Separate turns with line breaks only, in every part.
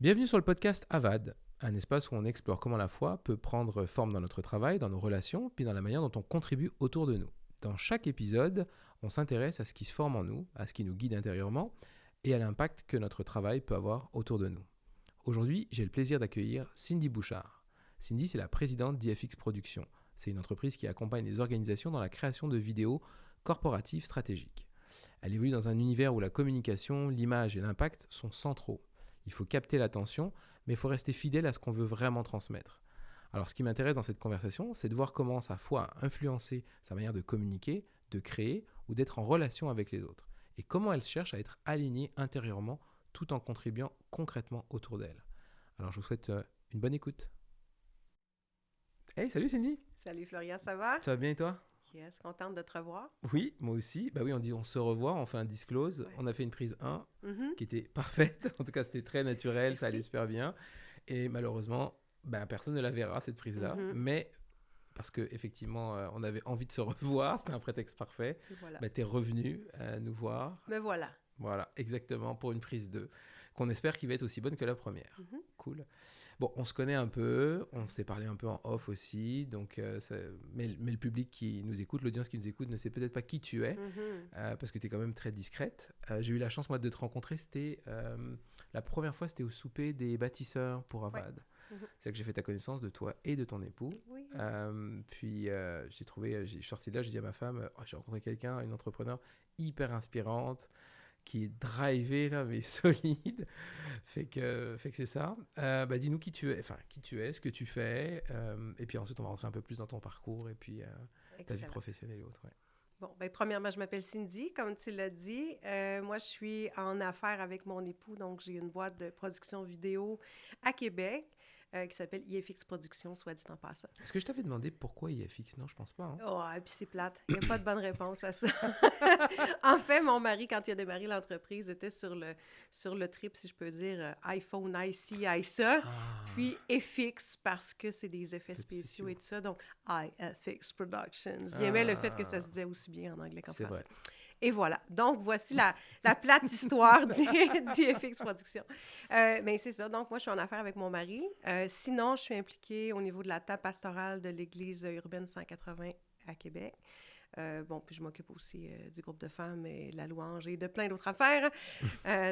Bienvenue sur le podcast Avad, un espace où on explore comment la foi peut prendre forme dans notre travail, dans nos relations, puis dans la manière dont on contribue autour de nous. Dans chaque épisode, on s'intéresse à ce qui se forme en nous, à ce qui nous guide intérieurement et à l'impact que notre travail peut avoir autour de nous. Aujourd'hui, j'ai le plaisir d'accueillir Cindy Bouchard. Cindy, c'est la présidente d'IFX Productions. C'est une entreprise qui accompagne les organisations dans la création de vidéos corporatives stratégiques. Elle évolue dans un univers où la communication, l'image et l'impact sont centraux. Il faut capter l'attention, mais il faut rester fidèle à ce qu'on veut vraiment transmettre. Alors ce qui m'intéresse dans cette conversation, c'est de voir comment sa foi a influencé sa manière de communiquer, de créer ou d'être en relation avec les autres. Et comment elle cherche à être alignée intérieurement tout en contribuant concrètement autour d'elle. Alors je vous souhaite une bonne écoute. Hey, salut Cindy!
Salut Florian, ça va?
Ça va bien et toi?
Yes, contente de te revoir.
Oui, moi aussi. Bah oui, on dit on se revoit, on fait un disclose.
Ouais.
On a fait une prise 1
Mhm.
qui était parfaite. En tout cas, c'était très naturel, ça allait
Merci.
super bien. Et malheureusement, personne ne la verra, cette prise-là.
Mhm.
Mais parce qu'effectivement, on avait envie de se revoir, c'était un prétexte parfait.
Et voilà.
Tu es revenu nous voir.
Me voilà.
Voilà, exactement, pour une prise 2, qu'on espère qu'il va être aussi bonne que la première.
Mhm.
Cool. Bon, on se connaît un peu, on s'est parlé un peu en off aussi, donc, mais le public qui nous écoute, l'audience qui nous écoute ne sait peut-être pas qui tu es,
Mhm.
parce que tu es quand même très discrète. J'ai eu la chance, moi, de te rencontrer, c'était la première fois, c'était au souper des bâtisseurs pour
Ouais.
Avad.
Mhm.
C'est là que j'ai fait ta connaissance de toi et de ton époux.
Oui.
Puis je suis sorti de là, j'ai dit à ma femme, j'ai rencontré quelqu'un, une entrepreneur hyper inspirante, qui est drivé là, mais solide. Fait que c'est ça. Dis-nous qui tu es, ce que tu fais, et puis ensuite on va rentrer un peu plus dans ton parcours et puis ta vie
Excellent.
professionnelle et autres. Ouais.
Bon, premièrement, je m'appelle Cindy, comme tu l'as dit. Moi, je suis en affaires avec mon époux, donc j'ai une boîte de production vidéo à Québec qui s'appelle IFX Productions, soit dit en passant.
Est-ce que je t'avais demandé pourquoi IFX? Non, je pense pas. Hein?
Oh, et puis c'est plate. Il n'y a pas de bonne réponse à ça. En fait, mon mari, quand il a démarré l'entreprise, était sur le trip, si je peux dire, iPhone, IC, ISA, puis FX, parce que c'est des effets spéciaux et tout ça. Donc, IFX Productions. Il aimait le fait que ça se disait aussi bien en anglais qu'en
C'est
français.
vrai.
Et voilà. Donc, voici la plate histoire d'IFX Productions. Mais c'est ça. Donc, moi, je suis en affaires avec mon mari. Sinon, je suis impliquée au niveau de la table pastorale de l'Église urbaine 180 à Québec. Puis je m'occupe aussi du groupe de femmes et de la louange et de plein d'autres affaires.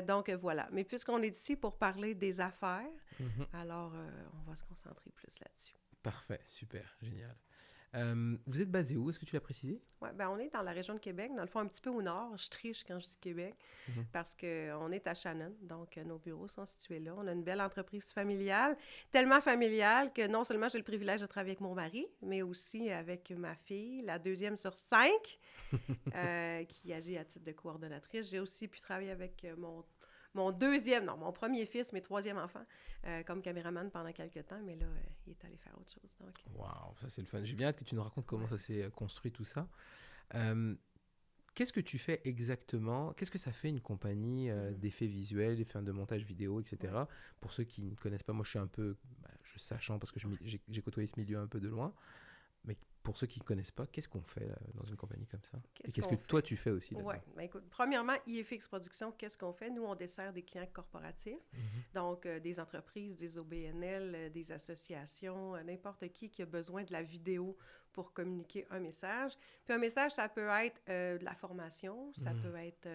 Donc, voilà. Mais puisqu'on est ici pour parler des affaires, alors on va se concentrer plus là-dessus.
Parfait, super, génial. Vous êtes basé où? Est-ce que tu l'as précisé?
Oui, on est dans la région de Québec, dans le fond un petit peu au nord. Je triche quand je dis Québec, parce qu'on est à Shannon, donc nos bureaux sont situés là. On a une belle entreprise familiale, tellement familiale que non seulement j'ai le privilège de travailler avec mon mari, mais aussi avec ma fille, la 2e sur 5, qui agit à titre de coordonnatrice. J'ai aussi pu travailler avec mon premier fils, mes 3e enfant, comme caméraman pendant quelques temps, mais là, il est allé faire autre chose. Donc.
Waouh, ça c'est le fun. J'ai bien hâte que tu nous racontes comment ça s'est construit tout ça. Qu'est-ce que tu fais exactement? Qu'est-ce que ça fait une compagnie d'effets visuels, de montage vidéo, etc.
Ouais.
Pour ceux qui ne connaissent pas, moi je suis un peu, sachant parce que j'ai côtoyé ce milieu un peu de loin. Mais pour ceux qui ne connaissent pas, qu'est-ce qu'on fait dans une compagnie comme ça? Et qu'est-ce que toi tu fais aussi là-dedans?
Oui, écoute, premièrement, IFX Productions, qu'est-ce qu'on fait? Nous, on dessert des clients corporatifs, donc des entreprises, des OBNL, des associations, n'importe qui a besoin de la vidéo pour communiquer un message. Puis un message, ça peut être de la formation, ça peut être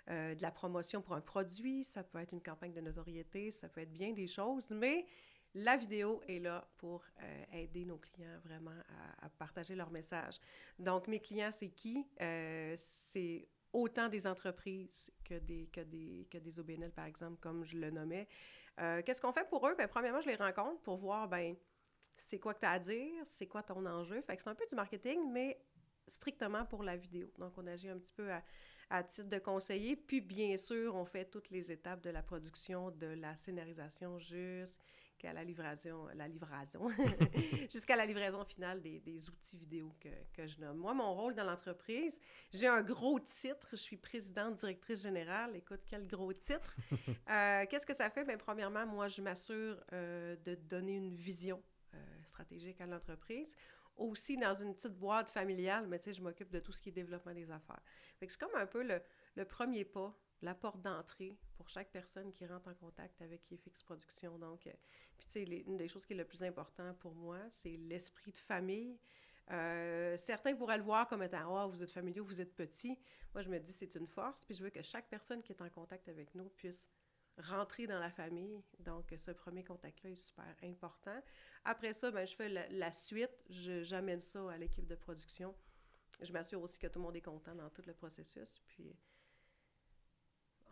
de la promotion pour un produit, ça peut être une campagne de notoriété, ça peut être bien des choses, mais la vidéo est là pour aider nos clients vraiment à partager leur message. Donc, mes clients, c'est qui? C'est autant des entreprises que des OBNL, par exemple, comme je le nommais. Qu'est-ce qu'on fait pour eux? Premièrement, je les rencontre pour voir, c'est quoi que tu as à dire, c'est quoi ton enjeu. Fait que c'est un peu du marketing, mais strictement pour la vidéo. Donc, on agit un petit peu à titre de conseiller. Puis, bien sûr, on fait toutes les étapes de la production, de la scénarisation jusqu'à la livraison jusqu'à la livraison finale des outils vidéo que je nomme. Moi, mon rôle dans l'entreprise, j'ai un gros titre. Je suis présidente directrice générale. Écoute, quel gros titre! Qu'est-ce que ça fait? Premièrement, moi, je m'assure de donner une vision stratégique à l'entreprise. Aussi, dans une petite boîte familiale, mais tu sais, je m'occupe de tout ce qui est développement des affaires. Fait que c'est comme un peu le premier pas la porte d'entrée pour chaque personne qui rentre en contact avec IFX Productions. Donc, puis tu sais, une des choses qui est le plus important pour moi, c'est l'esprit de famille. Certains pourraient le voir comme étant « Ah, vous êtes familiaux, vous êtes petits ». Moi, je me dis c'est une force, puis je veux que chaque personne qui est en contact avec nous puisse rentrer dans la famille. Donc, ce premier contact-là est super important. Après ça, ben, je fais la suite. J'amène ça à l'équipe de production. Je m'assure aussi que tout le monde est content dans tout le processus. Puis,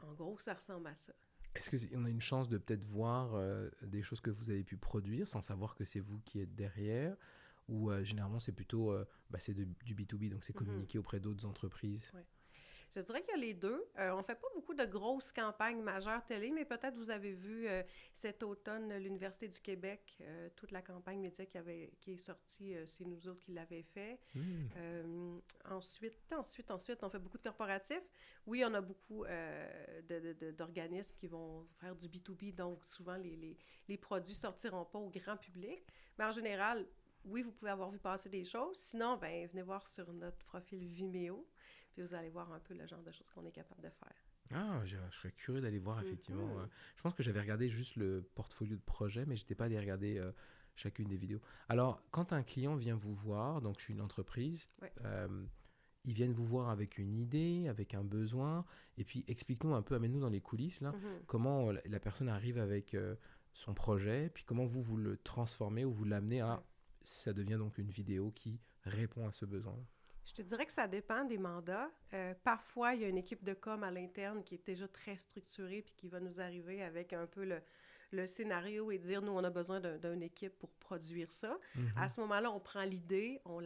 en gros, ça ressemble à ça.
Est-ce qu'on a une chance de peut-être voir des choses que vous avez pu produire sans savoir que c'est vous qui êtes derrière? Ou généralement, c'est plutôt c'est du B2B, donc c'est communiquer auprès d'autres entreprises?
Ouais. Je dirais qu'il y a les deux. On ne fait pas beaucoup de grosses campagnes majeures télé, mais peut-être vous avez vu cet automne l'Université du Québec, toute la campagne média qui est sortie, c'est nous autres qui l'avons fait. Ensuite, on fait beaucoup de corporatifs. Oui, on a beaucoup d'organismes qui vont faire du B2B, donc souvent les produits ne sortiront pas au grand public. Mais en général, oui, vous pouvez avoir vu passer des choses. Sinon, ben venez voir sur notre profil Vimeo. Puis vous allez voir un peu le genre de choses qu'on est capable de faire.
Ah, je serais curieux d'aller voir, effectivement. Je pense que j'avais regardé juste le portfolio de projet, mais je n'étais pas allé regarder chacune des vidéos. Alors, quand un client vient vous voir, donc je suis une entreprise, ils viennent vous voir avec une idée, avec un besoin, et puis explique-nous un peu, amène-nous dans les coulisses, là, comment la personne arrive avec son projet, puis comment vous le transformez ou vous l'amenez à... Ça devient donc une vidéo qui répond à ce besoin.
Je te dirais que ça dépend des mandats. Parfois, il y a une équipe de com à l'interne qui est déjà très structurée puis qui va nous arriver avec un peu le scénario et dire, nous, on a besoin d'une équipe pour produire ça. À ce moment-là, on prend l'idée, on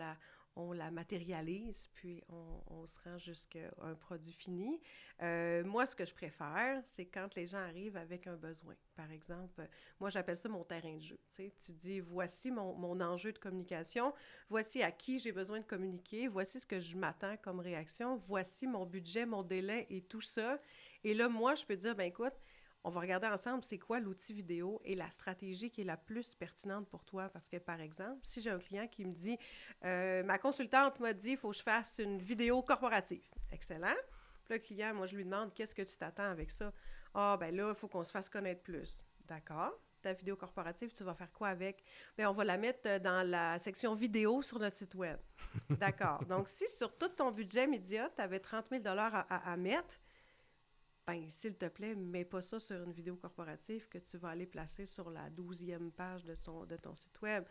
la matérialise, puis on se rend jusqu'à un produit fini. Moi, ce que je préfère, c'est quand les gens arrivent avec un besoin. Par exemple, moi, j'appelle ça mon terrain de jeu. Tu dis, voici mon enjeu de communication, voici à qui j'ai besoin de communiquer, voici ce que je m'attends comme réaction, voici mon budget, mon délai et tout ça. Et là, moi, je peux dire, ben écoute, on va regarder ensemble c'est quoi l'outil vidéo et la stratégie qui est la plus pertinente pour toi. Parce que, par exemple, si j'ai un client qui me dit « Ma consultante m'a dit qu'il faut que je fasse une vidéo corporative. » Excellent. Puis le client, moi, je lui demande « Qu'est-ce que tu t'attends avec ça? » « Ah, ben là, il faut qu'on se fasse connaître plus. » D'accord. Ta vidéo corporative, tu vas faire quoi avec? Bien, on va la mettre dans la section vidéo sur notre site web. D'accord. Donc, si sur tout ton budget média, tu avais 30 000 à mettre, ben, s'il te plaît, mets pas ça sur une vidéo corporative que tu vas aller placer sur la 12e page de ton site web.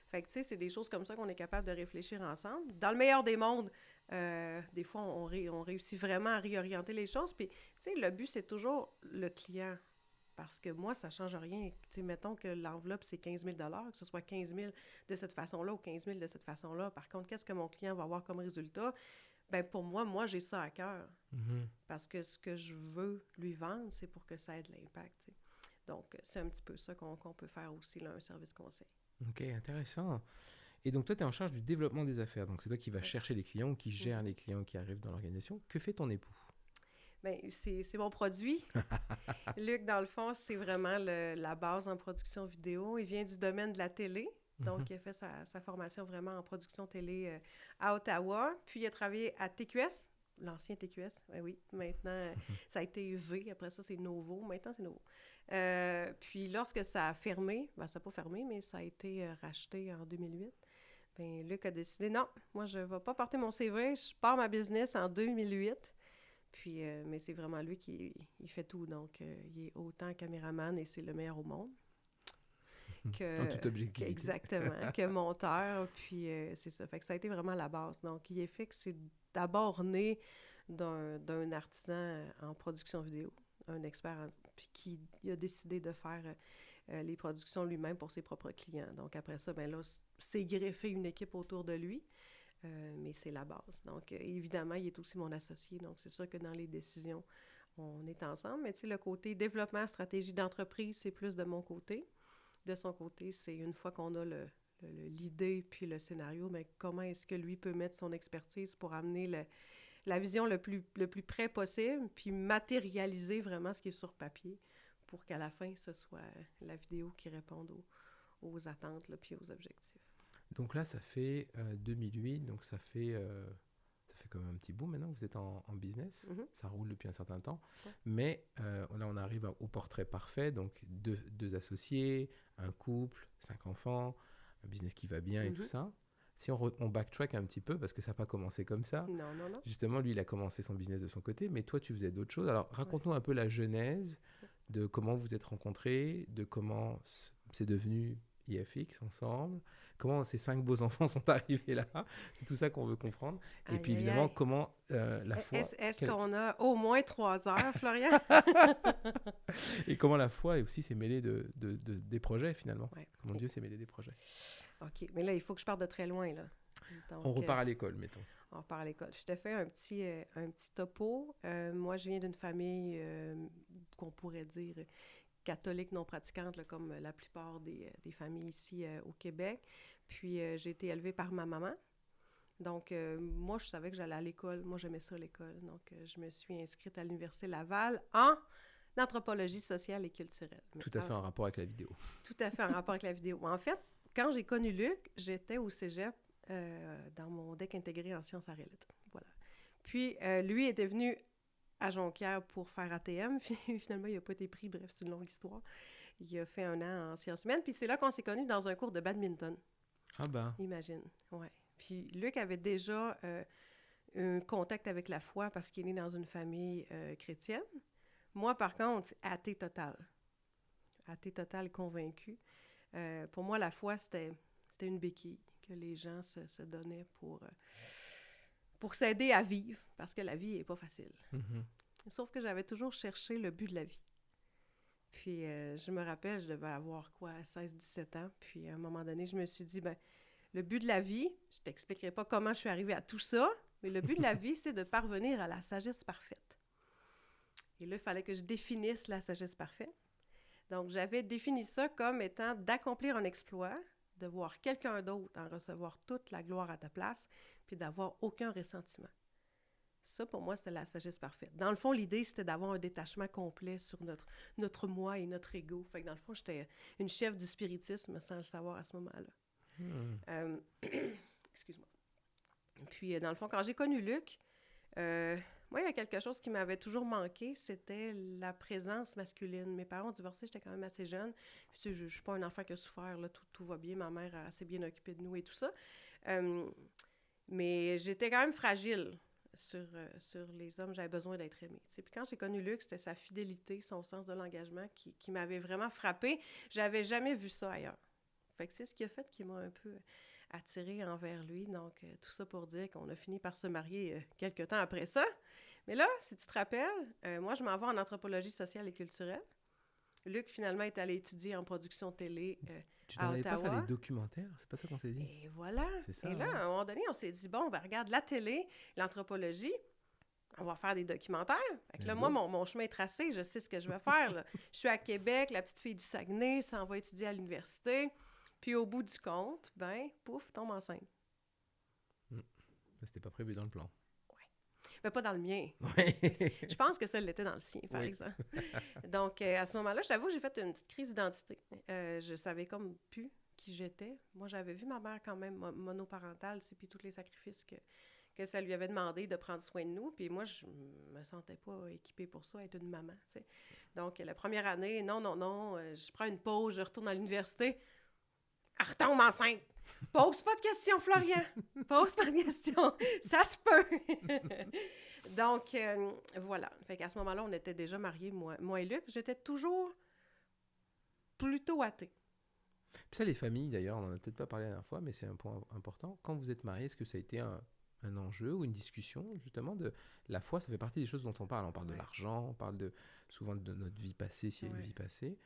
Fait que, tu sais, c'est des choses comme ça qu'on est capable de réfléchir ensemble. Dans le meilleur des mondes, des fois, on réussit vraiment à réorienter les choses. Puis, tu sais, le but, c'est toujours le client. Parce que moi, ça ne change rien. Tu sais, mettons que l'enveloppe, c'est 15 000 que ce soit 15 000 de cette façon-là ou 15 000 de cette façon-là. Par contre, qu'est-ce que mon client va avoir comme résultat? Ben pour moi, j'ai ça à cœur. Parce que ce que je veux lui vendre, c'est pour que ça ait de l'impact. T'sais. Donc, c'est un petit peu ça qu'on peut faire aussi, là, un service conseil.
OK, intéressant. Et donc, toi, tu es en charge du développement des affaires. Donc, c'est toi qui vas chercher les clients ou qui gère les clients qui arrivent dans l'organisation. Que fait ton époux?
Bien, c'est mon produit. Luc, dans le fond, c'est vraiment la base en production vidéo. Il vient du domaine de la télé. Donc, il a fait sa formation vraiment en production télé à Ottawa. Puis, il a travaillé à TQS, l'ancien TQS. Oui, maintenant, ça a été V. Après ça, c'est Novo. Maintenant, c'est Novo. Puis, lorsque ça a fermé, ben, ça n'a pas fermé, mais ça a été racheté en 2008. Bien, Luc a décidé, non, moi, je ne vais pas porter mon CV. Je pars ma business en 2008. Puis, mais c'est vraiment lui qui il fait tout. Donc, il est autant caméraman et c'est le meilleur au monde.
En toute objectivité.
Exactement, que monteur, puis c'est ça. Fait que ça a été vraiment la base. Donc, IFX, c'est d'abord né d'un artisan en production vidéo, un expert, puis qui a décidé de faire les productions lui-même pour ses propres clients. Donc, après ça, ben là, c'est greffé une équipe autour de lui, mais c'est la base. Donc, évidemment, il est aussi mon associé, donc c'est sûr que dans les décisions, on est ensemble. Mais tu sais, le côté développement, stratégie d'entreprise, c'est plus de mon côté. De son côté, c'est une fois qu'on a l'idée puis le scénario, mais comment est-ce que lui peut mettre son expertise pour amener la vision le plus près possible, puis matérialiser vraiment ce qui est sur papier pour qu'à la fin, ce soit la vidéo qui réponde aux attentes là, puis aux objectifs.
Donc là, ça fait 2008, donc ça fait fait quand même un petit bout maintenant que vous êtes en business.
Mhm.
Ça roule depuis un certain temps.
Ouais.
Mais là, on arrive au portrait parfait. Donc, deux associés, un couple, 5 enfants, un business qui va bien et tout
Mhm.
ça. Si on backtrack un petit peu, parce que ça n'a pas commencé comme ça.
Non, non, non.
Justement, lui, il a commencé son business de son côté, mais toi, tu faisais d'autres choses. Alors,
Ouais.
raconte-nous un peu la genèse de comment vous êtes rencontrés, de comment c'est devenu IFX ensemble, comment ces 5 beaux enfants sont arrivés là. C'est tout ça qu'on veut comprendre. Et
Aïe,
puis,
aïe,
évidemment,
aïe.
comment la foi...
Est-ce qu'on a au moins 3 heures, Florian?
Et comment la foi aussi s'est mêlée des projets, finalement.
Ouais.
Comment Dieu s'est mêlé des projets.
OK, mais là, il faut que je parte de très loin, là. Donc,
On repart à l'école, mettons.
on repart à l'école. Je te fais un petit topo. Moi, je viens d'une famille qu'on pourrait dire catholique non pratiquante, là, comme la plupart des familles ici au Québec. Puis, j'ai été élevée par ma maman. Donc, moi, je savais que j'allais à l'école. Moi, j'aimais ça, l'école. Donc, je me suis inscrite à l'Université Laval en anthropologie sociale et culturelle.
Tout à fait en rapport avec la vidéo.
Tout à fait en rapport avec la vidéo. En fait, quand j'ai connu Luc, j'étais au cégep dans mon DEC intégré en sciences arts et lettres. Voilà. Puis, lui était venu à Jonquière pour faire ATM. Finalement, il n'a pas été pris. Bref, c'est une longue histoire. Il a fait 1 an en sciences humaines. Puis, c'est là qu'on s'est connus dans un cours de badminton.
Ah ben,
Imagine. Ouais. Puis, Luc avait déjà un contact avec la foi parce qu'il est né dans une famille chrétienne. Moi, par contre, athée total. Athée total, convaincu. Pour moi, la foi, c'était une béquille que les gens se donnaient pour s'aider à vivre, parce que la vie n'est pas facile. Sauf que j'avais toujours cherché le but de la vie. Puis, je me rappelle, je devais avoir, 16-17 ans. Puis, à un moment donné, je me suis dit, le but de la vie, je t'expliquerai pas comment je suis arrivée à tout ça, mais le but de la vie, c'est de parvenir à la sagesse parfaite. Et là, il fallait que je définisse la sagesse parfaite. Donc, j'avais défini ça comme étant d'accomplir un exploit, de voir quelqu'un d'autre en recevoir toute la gloire à ta place, puis d'avoir aucun ressentiment. Ça, pour moi, c'était la sagesse parfaite. Dans le fond, l'idée, c'était d'avoir un détachement complet sur notre moi et notre ego. Fait que dans le fond, j'étais une chef du spiritisme sans le savoir à ce moment-là. Excuse-moi. Puis, dans le fond, quand j'ai connu Luc, moi, il y a quelque chose qui m'avait toujours manqué, c'était la présence masculine. Mes parents ont divorcé, j'étais quand même assez jeune. Puis, je ne suis pas un enfant qui a souffert, là, tout va bien. Ma mère a assez bien occupé de nous et tout ça. Mais j'étais quand même fragile sur les hommes. J'avais besoin d'être aimée. Puis quand j'ai connu Luc, c'était sa fidélité, son sens de l'engagement qui m'avait vraiment frappée. J'avais jamais vu ça ailleurs. Fait que c'est ce qui a fait qui m'a un peu attirée envers lui. Donc, tout ça pour dire qu'on a fini par se marier quelques temps après ça. Mais là, si tu te rappelles, moi, je m'en vais en anthropologie sociale et culturelle. Luc, finalement, est allé étudier en production télé
tu
à
t'en avais pas
Ottawa.
faire des documentaires? C'est pas ça qu'on s'est dit?
Et voilà.
C'est ça,
Et là, à un moment donné, on s'est dit, bon, regarde, la télé, l'anthropologie, on va faire des documentaires. Fait que là, moi, mon chemin est tracé, je sais ce que je vais faire. Là. Je suis à Québec, la petite fille du Saguenay, s'en va étudier à l'université. Puis au bout du compte, pouf, tombe enceinte.
Ça, c'était pas prévu dans le plan.
Mais pas dans le mien.
Ouais.
Je pense que ça l'était dans le sien, par exemple. Donc, à ce moment-là, je t'avoue, j'ai fait une petite crise d'identité. Je savais comme plus qui j'étais. Moi, j'avais vu ma mère quand même monoparentale, puis tous les sacrifices que ça lui avait demandé de prendre soin de nous. Puis moi, je me sentais pas équipée pour ça, être une maman, tu sais. Donc, la première année, non, je prends une pause, je retourne à l'université. Elle retombe enceinte. Pose pas de questions, Florian. Pose pas de questions. Ça se peut. Donc, voilà. Fait qu'à ce moment-là, on était déjà mariés, moi et Luc. J'étais toujours plutôt athée.
Puis ça, les familles, d'ailleurs, on en a peut-être pas parlé la dernière fois, mais c'est un point important. Quand vous êtes mariés, est-ce que ça a été un enjeu ou une discussion, justement, de la foi? Ça fait partie des choses dont on parle. On parle de l'argent, on parle souvent de notre vie passée, s'il y a une vie passée.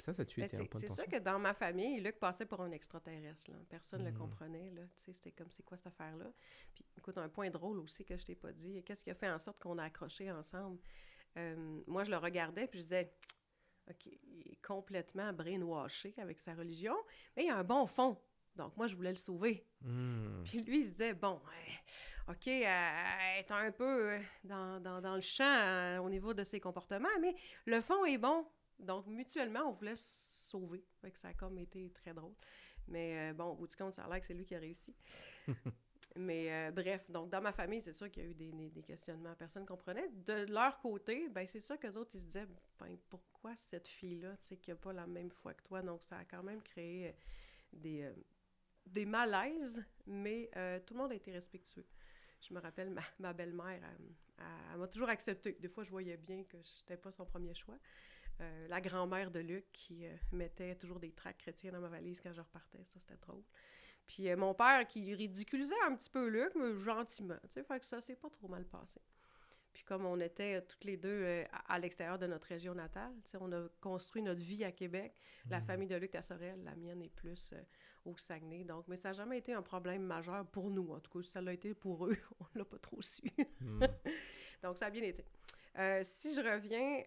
Ça a-tu été un point de tension?
C'est sûr que dans ma famille, Luc passait pour un extraterrestre. Là. Personne ne le comprenait. Là. C'était comme, c'est quoi cette affaire-là? Puis, écoute, un point drôle aussi que je t'ai pas dit. Qu'est-ce qui a fait en sorte qu'on a accroché ensemble? Moi, je le regardais, puis je disais, OK, il est complètement brainwashé avec sa religion, mais il a un bon fond. Donc, moi, je voulais le sauver. Puis lui, il se disait, bon, OK, elle est un peu dans le champ au niveau de ses comportements, mais le fond est bon. Donc, mutuellement, on voulait se sauver. Fait que ça a comme été très drôle. Mais bon, au bout du compte, ça a l'air que c'est lui qui a réussi. Bref, donc dans ma famille, c'est sûr qu'il y a eu des questionnements. Personne ne comprenait. De leur côté, ben c'est sûr qu'eux autres, ils se disaient, ben pourquoi cette fille-là, tu sais, qui n'a pas la même foi que toi? Donc ça a quand même créé des malaises, mais tout le monde a été respectueux. Je me rappelle, ma belle-mère, elle m'a toujours accepté. Des fois, je voyais bien que je n'étais pas son premier choix. La grand-mère de Luc qui mettait toujours des tracts chrétiens dans ma valise quand je repartais, ça, c'était drôle. Puis mon père qui ridiculisait un petit peu Luc, mais gentiment, tu sais, fait que ça s'est pas trop mal passé. Puis comme on était toutes les deux à l'extérieur de notre région natale, tu sais, on a construit notre vie à Québec. La famille de Luc à Sorel, la mienne est plus au Saguenay. Donc, mais ça n'a jamais été un problème majeur pour nous. En tout cas, ça l'a été pour eux. On l'a pas trop su. Donc, ça a bien été. Si je reviens,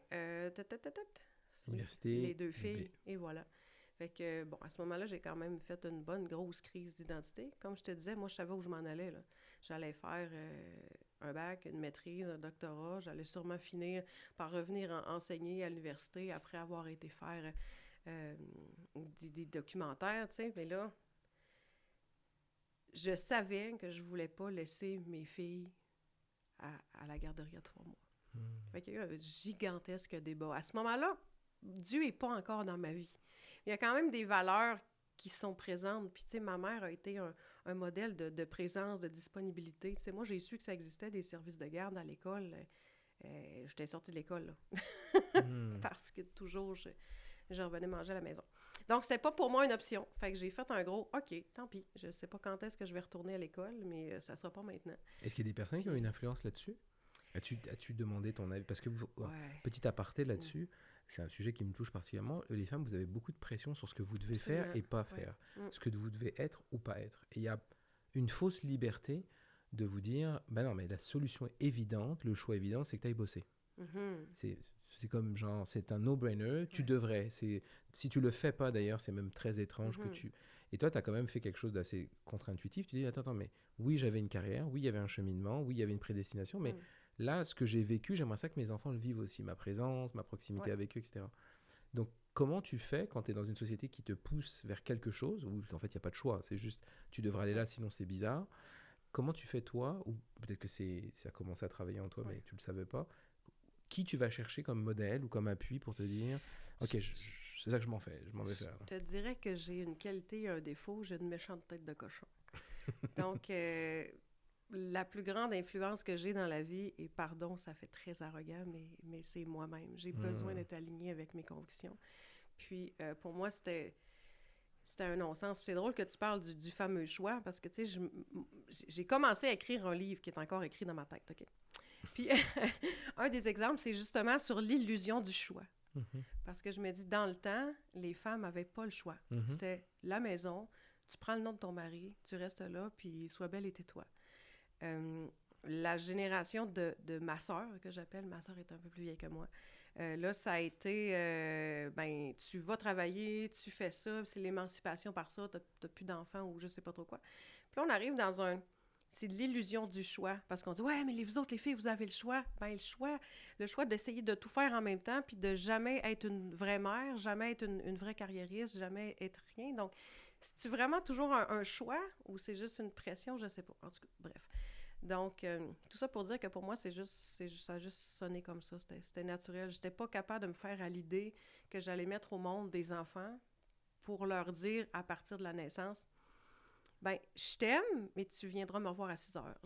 université,
les deux filles, et voilà. Fait que, bon, à ce moment-là, j'ai quand même fait une bonne grosse crise d'identité. Comme je te disais, moi, je savais où je m'en allais, là. J'allais faire un bac, une maîtrise, un doctorat. J'allais sûrement finir par revenir enseigner à l'université après avoir été faire des documentaires, tu sais. Mais là, je savais que je voulais pas laisser mes filles à la garderie à 3 mois. Fait qu'il y a eu un gigantesque débat. À ce moment-là, Dieu n'est pas encore dans ma vie. Il y a quand même des valeurs qui sont présentes. Puis, tu sais, ma mère a été un modèle de présence, de disponibilité. Tu sais, moi, j'ai su que ça existait des services de garde à l'école. J'étais sortie de l'école, là. Parce que toujours, je revenais manger à la maison. Donc, c'était pas pour moi une option. Fait que j'ai fait un gros « OK, tant pis. Je sais pas quand est-ce que je vais retourner à l'école, mais ça sera pas maintenant. »
Est-ce qu'il y a des personnes qui ont une influence là-dessus? As-tu demandé ton avis? Parce que, petit aparté là-dessus, c'est un sujet qui me touche particulièrement. Les femmes, vous avez beaucoup de pression sur ce que vous devez faire et pas faire. Ce que vous devez être ou pas être. Et il y a une fausse liberté de vous dire, ben non, mais la solution évidente, le choix évident, c'est que tu ailles bosser. C'est comme genre, c'est un no-brainer, tu devrais. Si tu le fais pas d'ailleurs, c'est même très étrange que tu... Et toi, tu as quand même fait quelque chose d'assez contre-intuitif. Tu dis, attends, mais oui, j'avais une carrière, oui, il y avait un cheminement, oui, il y avait une prédestination, mais là, ce que j'ai vécu, j'aimerais ça que mes enfants le vivent aussi, ma présence, ma proximité avec eux, etc. Donc, comment tu fais quand tu es dans une société qui te pousse vers quelque chose, où en fait, il n'y a pas de choix, c'est juste, tu devrais aller là, sinon c'est bizarre. Comment tu fais toi, ou peut-être que ça a commencé à travailler en toi, mais tu ne le savais pas, qui tu vas chercher comme modèle ou comme appui pour te dire, OK, c'est ça que je m'en vais faire.
Je te dirais que j'ai une qualité et un défaut, j'ai une méchante tête de cochon. Donc, la plus grande influence que j'ai dans la vie, et pardon, ça fait très arrogant, mais c'est moi-même. J'ai besoin d'être alignée avec mes convictions. Puis, pour moi, c'était un non-sens. C'est drôle que tu parles du fameux choix, parce que, tu sais, j'ai commencé à écrire un livre qui est encore écrit dans ma tête, OK? Puis, un des exemples, c'est justement sur l'illusion du choix. Parce que je me dis, dans le temps, les femmes n'avaient pas le choix. C'était la maison, tu prends le nom de ton mari, tu restes là, puis sois belle et tais-toi. La génération de ma sœur, que j'appelle, ma sœur est un peu plus vieille que moi, là, ça a été, tu vas travailler, tu fais ça, c'est l'émancipation par ça, t'as plus d'enfants ou je sais pas trop quoi. Puis là, on arrive dans c'est l'illusion du choix, parce qu'on dit « Ouais, mais vous autres, les filles, vous avez le choix. » Ben, le choix d'essayer de tout faire en même temps, puis de jamais être une vraie mère, jamais être une vraie carriériste, jamais être rien. Donc, c'est-tu vraiment toujours un choix ou c'est juste une pression? Je sais pas. En tout cas, bref. Donc, tout ça pour dire que pour moi, ça a juste sonné comme ça. C'était naturel. J'étais pas capable de me faire à l'idée que j'allais mettre au monde des enfants pour leur dire, à partir de la naissance, ben, je t'aime, mais tu viendras me revoir à 6 heures.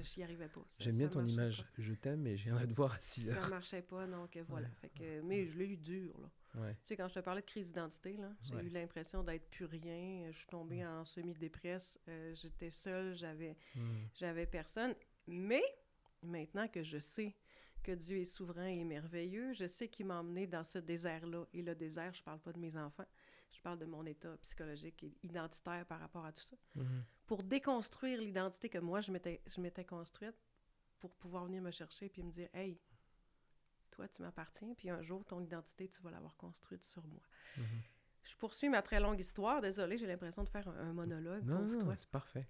J'y arrivais pas.
J'aime bien ton image. Pas. Je t'aime, mais je viendrai te voir à 6 heures.
Ça marchait pas, donc voilà. Fait que, mais je l'ai eu dur, là. Tu sais, quand je te parlais de crise d'identité, là, j'ai eu l'impression d'être plus rien. Je suis tombée en semi-dépresse. J'étais seule, j'avais personne. Mais maintenant que je sais que Dieu est souverain et merveilleux, je sais qu'il m'a emmenée dans ce désert-là. Et le désert, je parle pas de mes enfants. Je parle de mon état psychologique et identitaire par rapport à tout ça. Pour déconstruire l'identité que moi, je m'étais construite pour pouvoir venir me chercher puis me dire « Hey, toi, tu m'appartiens, puis un jour, ton identité, tu vas l'avoir construite sur moi. » Je poursuis ma très longue histoire. Désolée, j'ai l'impression de faire un monologue.
Non, c'est parfait.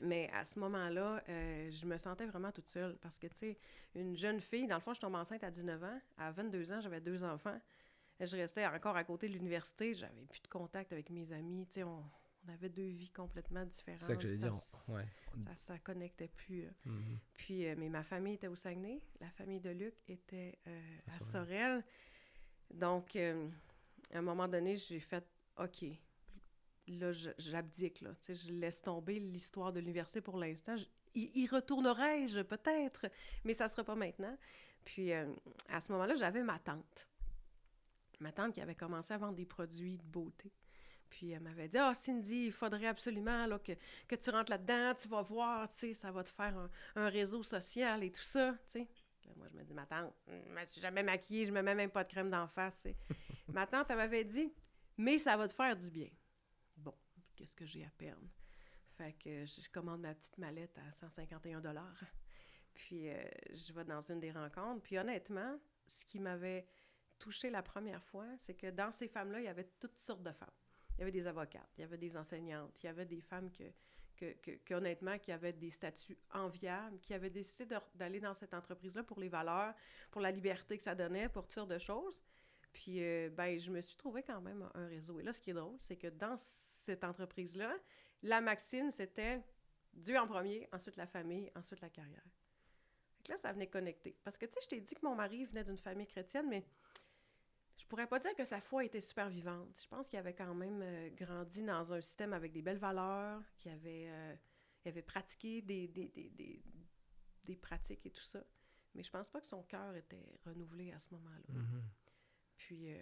Mais à ce moment-là, je me sentais vraiment toute seule parce que, tu sais, une jeune fille, dans le fond, je tombe enceinte à 19 ans. À 22 ans, j'avais 2 enfants. Je restais encore à côté de l'université. J'avais plus de contact avec mes amis. Tu sais, On avait 2 vies complètement différentes.
C'est ça que j'allais dire. Ouais.
Ça connectait plus.
Mm-hmm.
Puis, mais ma famille était au Saguenay. La famille de Luc était à Sorel. Donc, à un moment donné, j'ai fait « OK, là, j'abdique. Là. Je laisse tomber l'histoire de l'université pour l'instant. Y retournerai-je peut-être, mais ça ne sera pas maintenant. » Puis, à ce moment-là, j'avais ma tante. Ma tante qui avait commencé à vendre des produits de beauté. Puis elle m'avait dit « Ah, Cindy, il faudrait absolument là, que tu rentres là-dedans, tu vas voir, tu sais, ça va te faire un réseau social et tout ça, tu sais. » Moi, je me dis « Ma tante, je me suis jamais maquillée, je me mets même pas de crème d'en face, tu sais. » Ma tante, elle m'avait dit « Mais ça va te faire du bien. » Bon, qu'est-ce que j'ai à perdre? Fait que je commande ma petite mallette à 151 $. Puis je vais dans une des rencontres. Puis honnêtement, ce qui m'avait touchée la première fois, c'est que dans ces femmes-là, il y avait toutes sortes de femmes. Il y avait des avocates, il y avait des enseignantes, il y avait des femmes honnêtement, qui avaient des statuts enviables, qui avaient décidé d'aller dans cette entreprise-là pour les valeurs, pour la liberté que ça donnait, pour toutes sortes de choses. Puis, je me suis trouvée quand même un réseau. Et là, ce qui est drôle, c'est que dans cette entreprise-là, la maxime, c'était Dieu en premier, ensuite la famille, ensuite la carrière. Fait que là, ça venait connecter. Parce que, tu sais, je t'ai dit que mon mari venait d'une famille chrétienne, mais je pourrais pas dire que sa foi était super vivante. Je pense qu'il avait quand même grandi dans un système avec des belles valeurs, qu'il avait pratiqué des pratiques et tout ça. Mais je pense pas que son cœur était renouvelé à ce moment-là.
Mm-hmm.
Puis,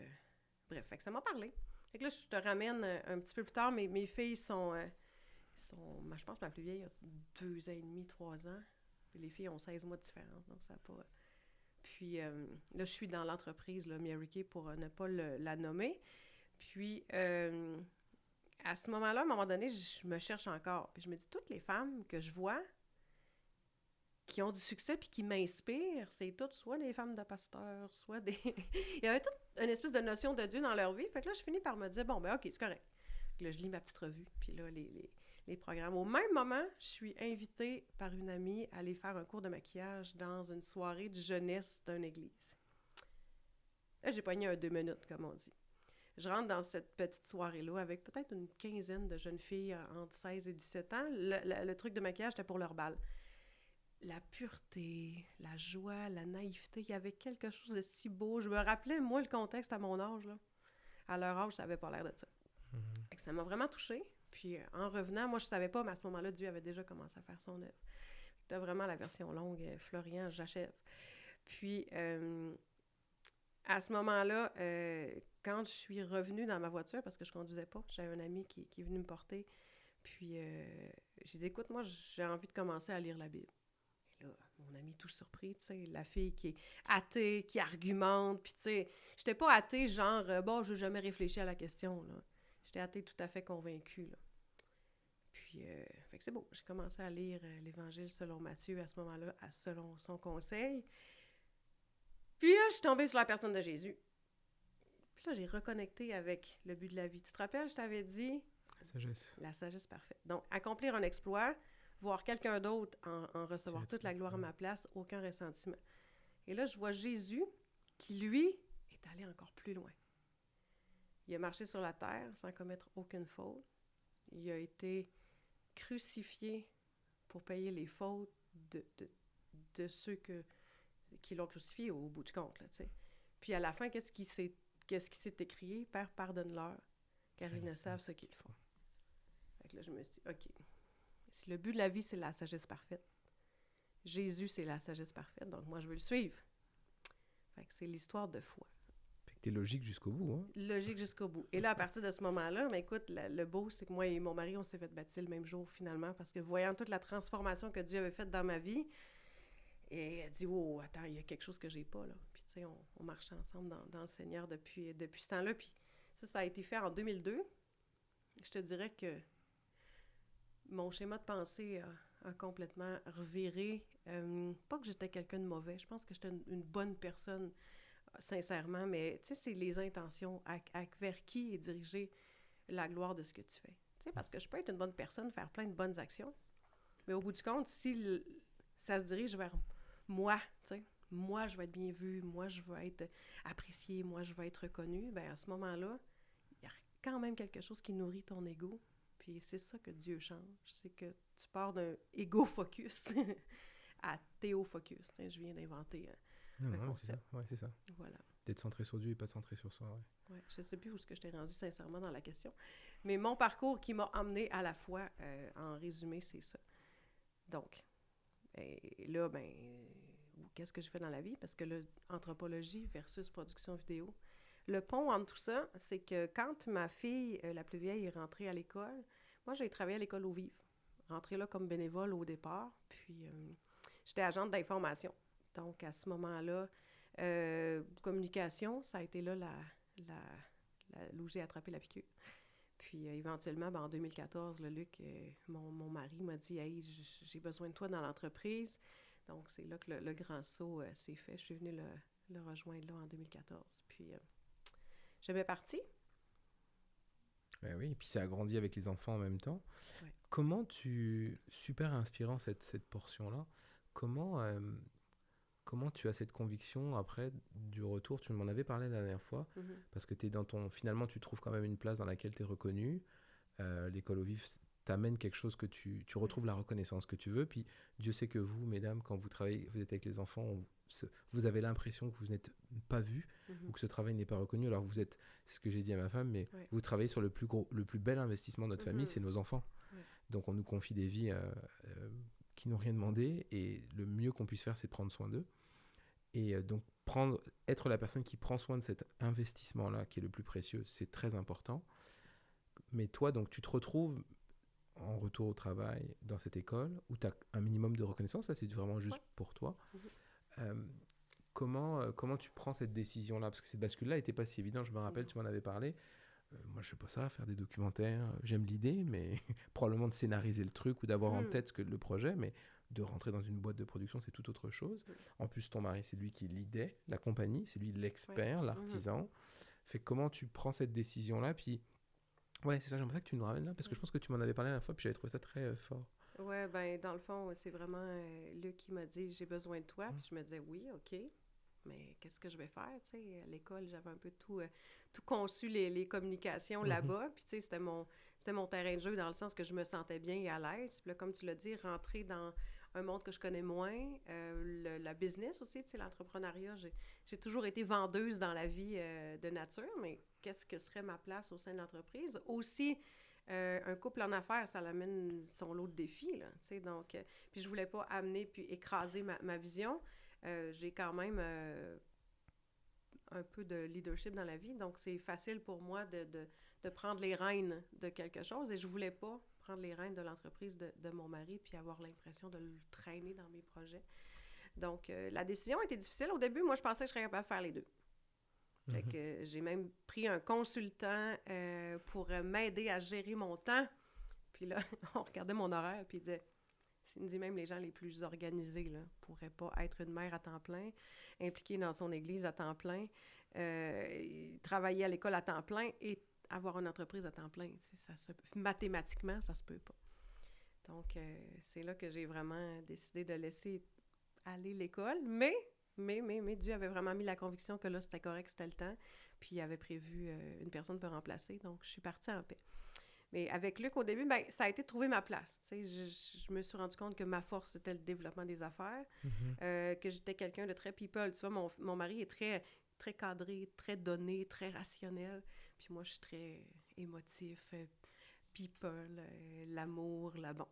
bref, fait que ça m'a parlé. Fait que là, je te ramène un petit peu plus tard. Mes filles sont je pense que ma plus vieille a 2 ans et demi, 3 ans. Puis les filles ont 16 mois de différence, donc ça n'a pas... Puis là, je suis dans l'entreprise, là, Mary Kay, pour ne pas la nommer. Puis, à ce moment-là, à un moment donné, je me cherche encore. Puis je me dis, toutes les femmes que je vois qui ont du succès puis qui m'inspirent, c'est toutes soit des femmes de pasteurs, soit des... Il y avait toute une espèce de notion de Dieu dans leur vie. Fait que là, je finis par me dire, bon, ben OK, c'est correct. Puis là, je lis ma petite revue, puis là, les programmes. Au même moment, je suis invitée par une amie à aller faire un cours de maquillage dans une soirée de jeunesse d'une église. Là, j'ai pogné un 2 minutes, comme on dit. Je rentre dans cette petite soirée-là avec peut-être une quinzaine de jeunes filles entre 16 et 17 ans. Le truc de maquillage, c'était pour leur bal. La pureté, la joie, la naïveté, il y avait quelque chose de si beau. Je me rappelais, moi, le contexte à mon âge, là. À leur âge, ça n'avait pas l'air de ça. Mm-hmm. Ça m'a vraiment touchée. Puis en revenant, moi, je savais pas, mais à ce moment-là, Dieu avait déjà commencé à faire son œuvre. C'était vraiment la version longue, Florian, j'achève. Puis, à ce moment-là, quand je suis revenue dans ma voiture, parce que je conduisais pas, j'avais un ami qui est venu me porter, puis j'ai dit, écoute, moi, j'ai envie de commencer à lire la Bible. Et là, mon ami tout surpris, tu sais, la fille qui est athée, qui argumente, puis tu sais, j'étais pas athée, genre, bon, je n'ai jamais réfléchi à la question, là. J'étais athée tout à fait convaincue, là. Puis, fait que c'est beau. J'ai commencé à lire l'Évangile selon Matthieu à ce moment-là, selon son conseil. Puis là, je suis tombée sur la personne de Jésus. Puis là, j'ai reconnecté avec le but de la vie. Tu te rappelles, je t'avais dit...
La sagesse.
La sagesse parfaite. Donc, accomplir un exploit, voir quelqu'un d'autre en recevoir toute la gloire à ma place, aucun ressentiment. Et là, je vois Jésus qui, lui, est allé encore plus loin. Il a marché sur la terre sans commettre aucune faute. Il a été crucifié pour payer les fautes de ceux qui l'ont crucifié au bout du compte, là, tu sais. Puis à la fin, qu'est-ce qui s'est écrié? « Père, pardonne-leur, car ils ne savent ce qu'ils font. » Fait que là, je me suis dit, OK, si le but de la vie, c'est la sagesse parfaite, Jésus, c'est la sagesse parfaite, donc moi, je veux le suivre. Fait que c'est l'histoire de foi.
Fait que t'es logique jusqu'au bout, hein?
Logique jusqu'au bout. Et là, à partir de ce moment-là, ben écoute, le beau, c'est que moi et mon mari, on s'est fait baptiser le même jour, finalement, parce que voyant toute la transformation que Dieu avait faite dans ma vie, et elle dit, oh, attends, il y a quelque chose que j'ai pas, là. Puis, tu sais, on marche ensemble dans le Seigneur depuis ce temps-là. Puis, ça a été fait en 2002. Je te dirais que mon schéma de pensée a complètement reviré. Pas que j'étais quelqu'un de mauvais. Je pense que j'étais une bonne personne, sincèrement. Mais, tu sais, c'est les intentions vers qui est dirigée la gloire de ce que tu fais. Tu sais, parce que je peux être une bonne personne, faire plein de bonnes actions. Mais au bout du compte, si ça se dirige vers moi, tu sais, moi, je vais être bien vue, moi, je vais être appréciée, moi, je vais être reconnue, bien, à ce moment-là, il y a quand même quelque chose qui nourrit ton ego, Puis c'est ça que Dieu change, c'est que tu pars d'un ego-focus à théo-focus. Je viens d'inventer un concept.
C'est ça.
Voilà.
D'être centré sur Dieu et pas centré sur soi.
Ouais, je ne sais plus où est-ce que je t'ai rendu sincèrement dans la question. Mais mon parcours qui m'a amené à la foi, en résumé, c'est ça. Donc, là, qu'est-ce que j'ai fait dans la vie? Parce que là, anthropologie versus production vidéo. Le pont entre tout ça, c'est que quand ma fille, la plus vieille, est rentrée à l'école, moi, j'ai travaillé à l'école Eau Vive. Rentrée là comme bénévole au départ. Puis, j'étais agente d'information. Donc, à ce moment-là, communication, ça a été là où j'ai attrapé la piqûre. Puis éventuellement, en 2014, Luc, mon mari, m'a dit « Hey, j'ai besoin de toi dans l'entreprise. » Donc, c'est là que le grand saut s'est fait. Je suis venue le rejoindre là en 2014. Puis, je vais partie.
Oui, et puis ça a grandi avec les enfants en même temps.
Ouais.
Comment super inspirant cette portion-là, comment tu as cette conviction après du retour? Tu m'en avais parlé la dernière fois, parce que finalement tu trouves quand même une place dans laquelle tu es reconnu. L'école Eau Vive t'amène quelque chose que tu retrouves la reconnaissance que tu veux. Puis Dieu sait que vous, mesdames, quand vous travaillez, vous êtes avec les enfants, vous avez l'impression que vous n'êtes pas vus ou que ce travail n'est pas reconnu. Alors c'est ce que j'ai dit à ma femme, mais vous travaillez sur le plus bel investissement de notre famille, c'est nos enfants. Ouais. Donc on nous confie des vies qui n'ont rien demandé, et le mieux qu'on puisse faire, c'est prendre soin d'eux. Et donc être la personne qui prend soin de cet investissement-là, qui est le plus précieux, c'est très important. Mais toi, donc, tu te retrouves en retour au travail dans cette école où tu as un minimum de reconnaissance, ça c'est vraiment juste pour toi. Comment tu prends cette décision-là? Parce que cette bascule-là n'était pas si évidente, je me rappelle, tu m'en avais parlé. Moi, je ne sais pas ça, faire des documentaires, j'aime l'idée, mais probablement de scénariser le truc ou d'avoir en tête le projet, mais de rentrer dans une boîte de production, c'est tout autre chose. En plus, ton mari, c'est lui qui lidait la compagnie, c'est lui l'expert, l'artisan. Fait comment tu prends cette décision-là? Puis, ouais, c'est ça, j'aimerais ça que tu nous ramènes là, parce que je pense que tu m'en avais parlé la fois, puis j'avais trouvé ça très fort.
Ouais, dans le fond, c'est vraiment Luc qui m'a dit « J'ai besoin de toi », puis je me disais « Oui, OK ». Mais qu'est-ce que je vais faire, tu sais? À l'école, j'avais un peu tout conçu, les communications là-bas. Puis, tu sais, c'était mon terrain de jeu dans le sens que je me sentais bien et à l'aise. Puis là, comme tu l'as dit, rentrer dans un monde que je connais moins, la business aussi, tu sais, l'entrepreneuriat. J'ai toujours été vendeuse dans la vie de nature, mais qu'est-ce que serait ma place au sein de l'entreprise? Aussi, un couple en affaires, ça l'amène son lot de défis, là, tu sais. Donc, puis je voulais pas amener puis écraser ma vision. J'ai quand même un peu de leadership dans la vie, donc c'est facile pour moi de prendre les rênes de quelque chose, et je voulais pas prendre les rênes de l'entreprise de mon mari puis avoir l'impression de le traîner dans mes projets. Donc, la décision était difficile. Au début, moi, je pensais que je serais capable de faire les deux. Fait que j'ai même pris un consultant pour m'aider à gérer mon temps. Puis là, on regardait mon horaire, puis il disait... Cindy, même les gens les plus organisés ne pourraient pas être une mère à temps plein, impliquée dans son église à temps plein, travailler à l'école à temps plein et avoir une entreprise à temps plein. Mathématiquement, ça se peut pas. Donc, c'est là que j'ai vraiment décidé de laisser aller l'école. Mais Dieu avait vraiment mis la conviction que là, c'était correct, c'était le temps. Puis, il avait prévu une personne pour remplacer. Donc, je suis partie en paix. Mais avec Luc, au début, ça a été de trouver ma place. Je me suis rendu compte que ma force, c'était le développement des affaires, que j'étais quelqu'un de très people. Tu vois, mon mari est très, très cadré, très donné, très rationnel. Puis moi, je suis très émotif, people, l'amour, bon.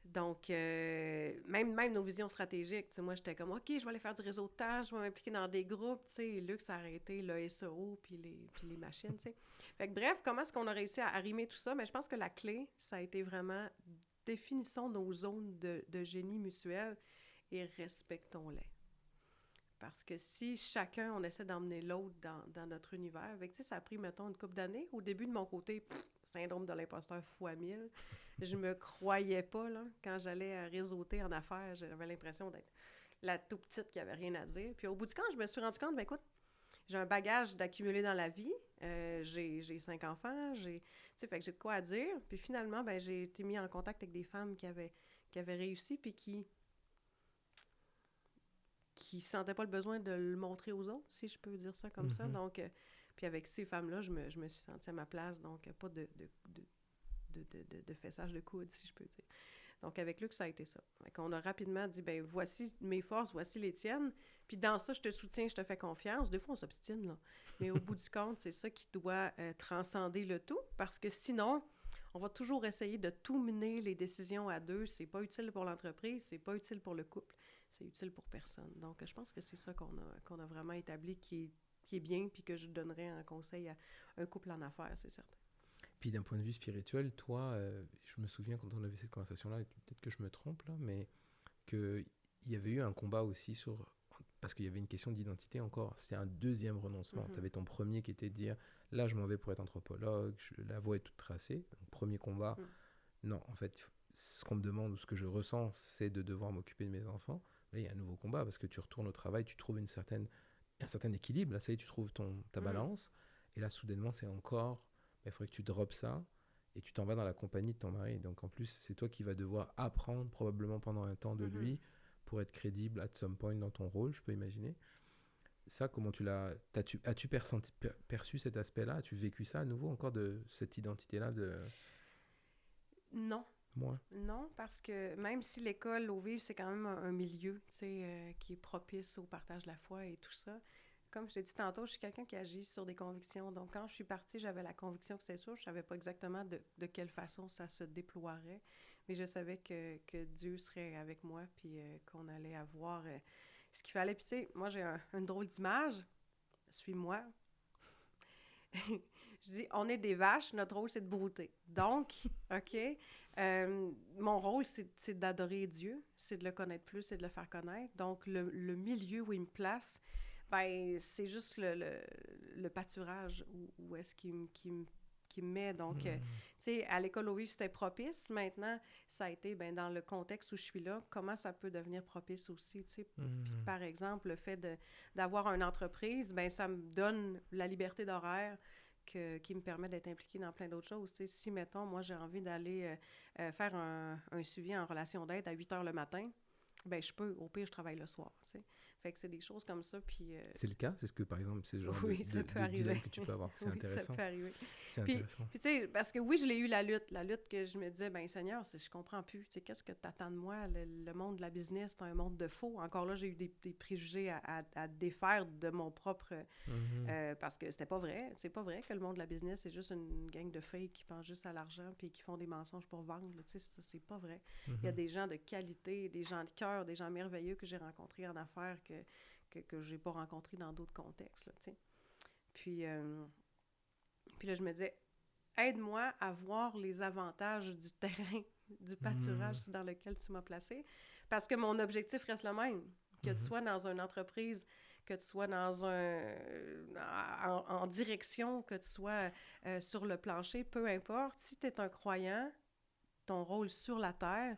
Donc, même nos visions stratégiques, tu sais, moi, j'étais comme, OK, je vais aller faire du réseautage, je vais m'impliquer dans des groupes, tu sais, Luc, ça a arrêté le SEO puis les machines, tu sais. Fait que bref, comment est-ce qu'on a réussi à arrimer tout ça? Mais je pense que la clé, ça a été vraiment définissons nos zones de génie mutuel et respectons-les. Parce que si chacun, on essaie d'emmener l'autre dans notre univers, avec, tu sais, ça a pris, mettons, une couple d'années. Au début de mon côté, syndrome de l'imposteur x1000. Je me croyais pas, là. Quand j'allais réseauter en affaires, j'avais l'impression d'être la toute petite qui avait rien à dire. Puis au bout du compte, je me suis rendu compte, écoute, j'ai un bagage d'accumuler dans la vie. J'ai 5 enfants, tu sais, fait que j'ai de quoi à dire. Puis finalement, j'ai été mis en contact avec des femmes qui avaient réussi, puis qui sentaient pas le besoin de le montrer aux autres, si je peux dire ça comme ça. Donc, puis avec ces femmes-là, je me suis sentie à ma place. Donc, pas de de fessage de coude, si je peux dire. Donc, avec Luc, ça a été ça. On a rapidement dit, ben voici mes forces, voici les tiennes. Puis dans ça, je te soutiens, je te fais confiance. Des fois, on s'obstine, là. Mais au bout du compte, c'est ça qui doit transcender le tout. Parce que sinon, on va toujours essayer de tout mener les décisions à deux. C'est pas utile pour l'entreprise, c'est pas utile pour le couple, c'est utile pour personne. Donc, je pense que c'est ça qu'on a vraiment établi qui est bien, puis que je donnerais en conseil à un couple en affaires, c'est certain.
Puis d'un point de vue spirituel, toi, je me souviens quand on avait cette conversation-là, et peut-être que je me trompe là, mais qu'il y avait eu un combat aussi parce qu'il y avait une question d'identité encore. C'était un deuxième renoncement. Tu avais ton premier qui était de dire, là je m'en vais pour être anthropologue, la voie est toute tracée. Donc, premier combat, non, en fait, ce qu'on me demande ou ce que je ressens, c'est de devoir m'occuper de mes enfants. Là, il y a un nouveau combat parce que tu retournes au travail, tu trouves un certain équilibre. Là, ça y est, tu trouves ta balance. Et là, soudainement, c'est encore... il faudrait que tu droppes ça et tu t'en vas dans la compagnie de ton mari. Donc en plus, c'est toi qui vas devoir apprendre probablement pendant un temps de lui pour être crédible at some point dans ton rôle, je peux imaginer. Ça, comment as-tu perçu cet aspect-là? As-tu vécu ça à nouveau encore de cette identité-là de...
Non.
Moi?
Non, parce que même si l'école au Vive, c'est quand même un milieu, tu sais, qui est propice au partage de la foi et tout ça. Comme je t'ai dit tantôt, je suis quelqu'un qui agit sur des convictions. Donc, quand je suis partie, j'avais la conviction que c'était sûr. Je ne savais pas exactement de quelle façon ça se déploierait. Mais je savais que Dieu serait avec moi, puis qu'on allait avoir ce qu'il fallait. Puis, tu sais, moi, j'ai une drôle d'image. Suis-moi. Je dis, on est des vaches, notre rôle, c'est de brouter. Donc, OK, mon rôle, c'est d'adorer Dieu, c'est de le connaître plus, c'est de le faire connaître. Donc, le milieu où il me place, ben, c'est juste le pâturage où est-ce qu'il me met. Donc, tu sais, à l'école au Vive, c'était propice. Maintenant, ça a été, ben, dans le contexte où je suis là, comment ça peut devenir propice aussi, tu sais. Par exemple, le fait d'avoir une entreprise, ben, ça me donne la liberté d'horaire qui me permet d'être impliquée dans plein d'autres choses. Tu sais, si, mettons, moi, j'ai envie d'aller faire un suivi en relation d'aide à 8 heures le matin, ben je peux. Au pire, je travaille le soir, tu sais. Fait que c'est des choses comme ça, puis...
C'est le cas? C'est ce que, par exemple, c'est le genre
oui,
de dilemme que tu peux avoir. C'est intéressant.
Ça peut arriver.
C'est intéressant.
Puis tu sais, parce que oui, je l'ai eu, la lutte que je me disais, ben Seigneur, je comprends plus. Tu sais, qu'est-ce que t'attends de moi? Le monde de la business, c'est un monde de faux. Encore là, j'ai eu des préjugés à défaire de mon propre... parce que c'était pas vrai. C'est pas vrai que le monde de la business, c'est juste une gang de fakes qui pensent juste à l'argent puis qui font des mensonges pour vendre. Tu sais, c'est pas vrai. Il y a des gens de qualité, des gens de cœur, des gens merveilleux que j'ai rencontrés en affaires que j'ai pas rencontrés dans d'autres contextes, là, tu sais. Puis là, je me disais, aide-moi à voir les avantages du terrain, du pâturage dans lequel tu m'as placé, parce que mon objectif reste le même. Que tu sois dans une entreprise, que tu sois en direction, que tu sois sur le plancher, peu importe. Si tu es un croyant, ton rôle sur la terre,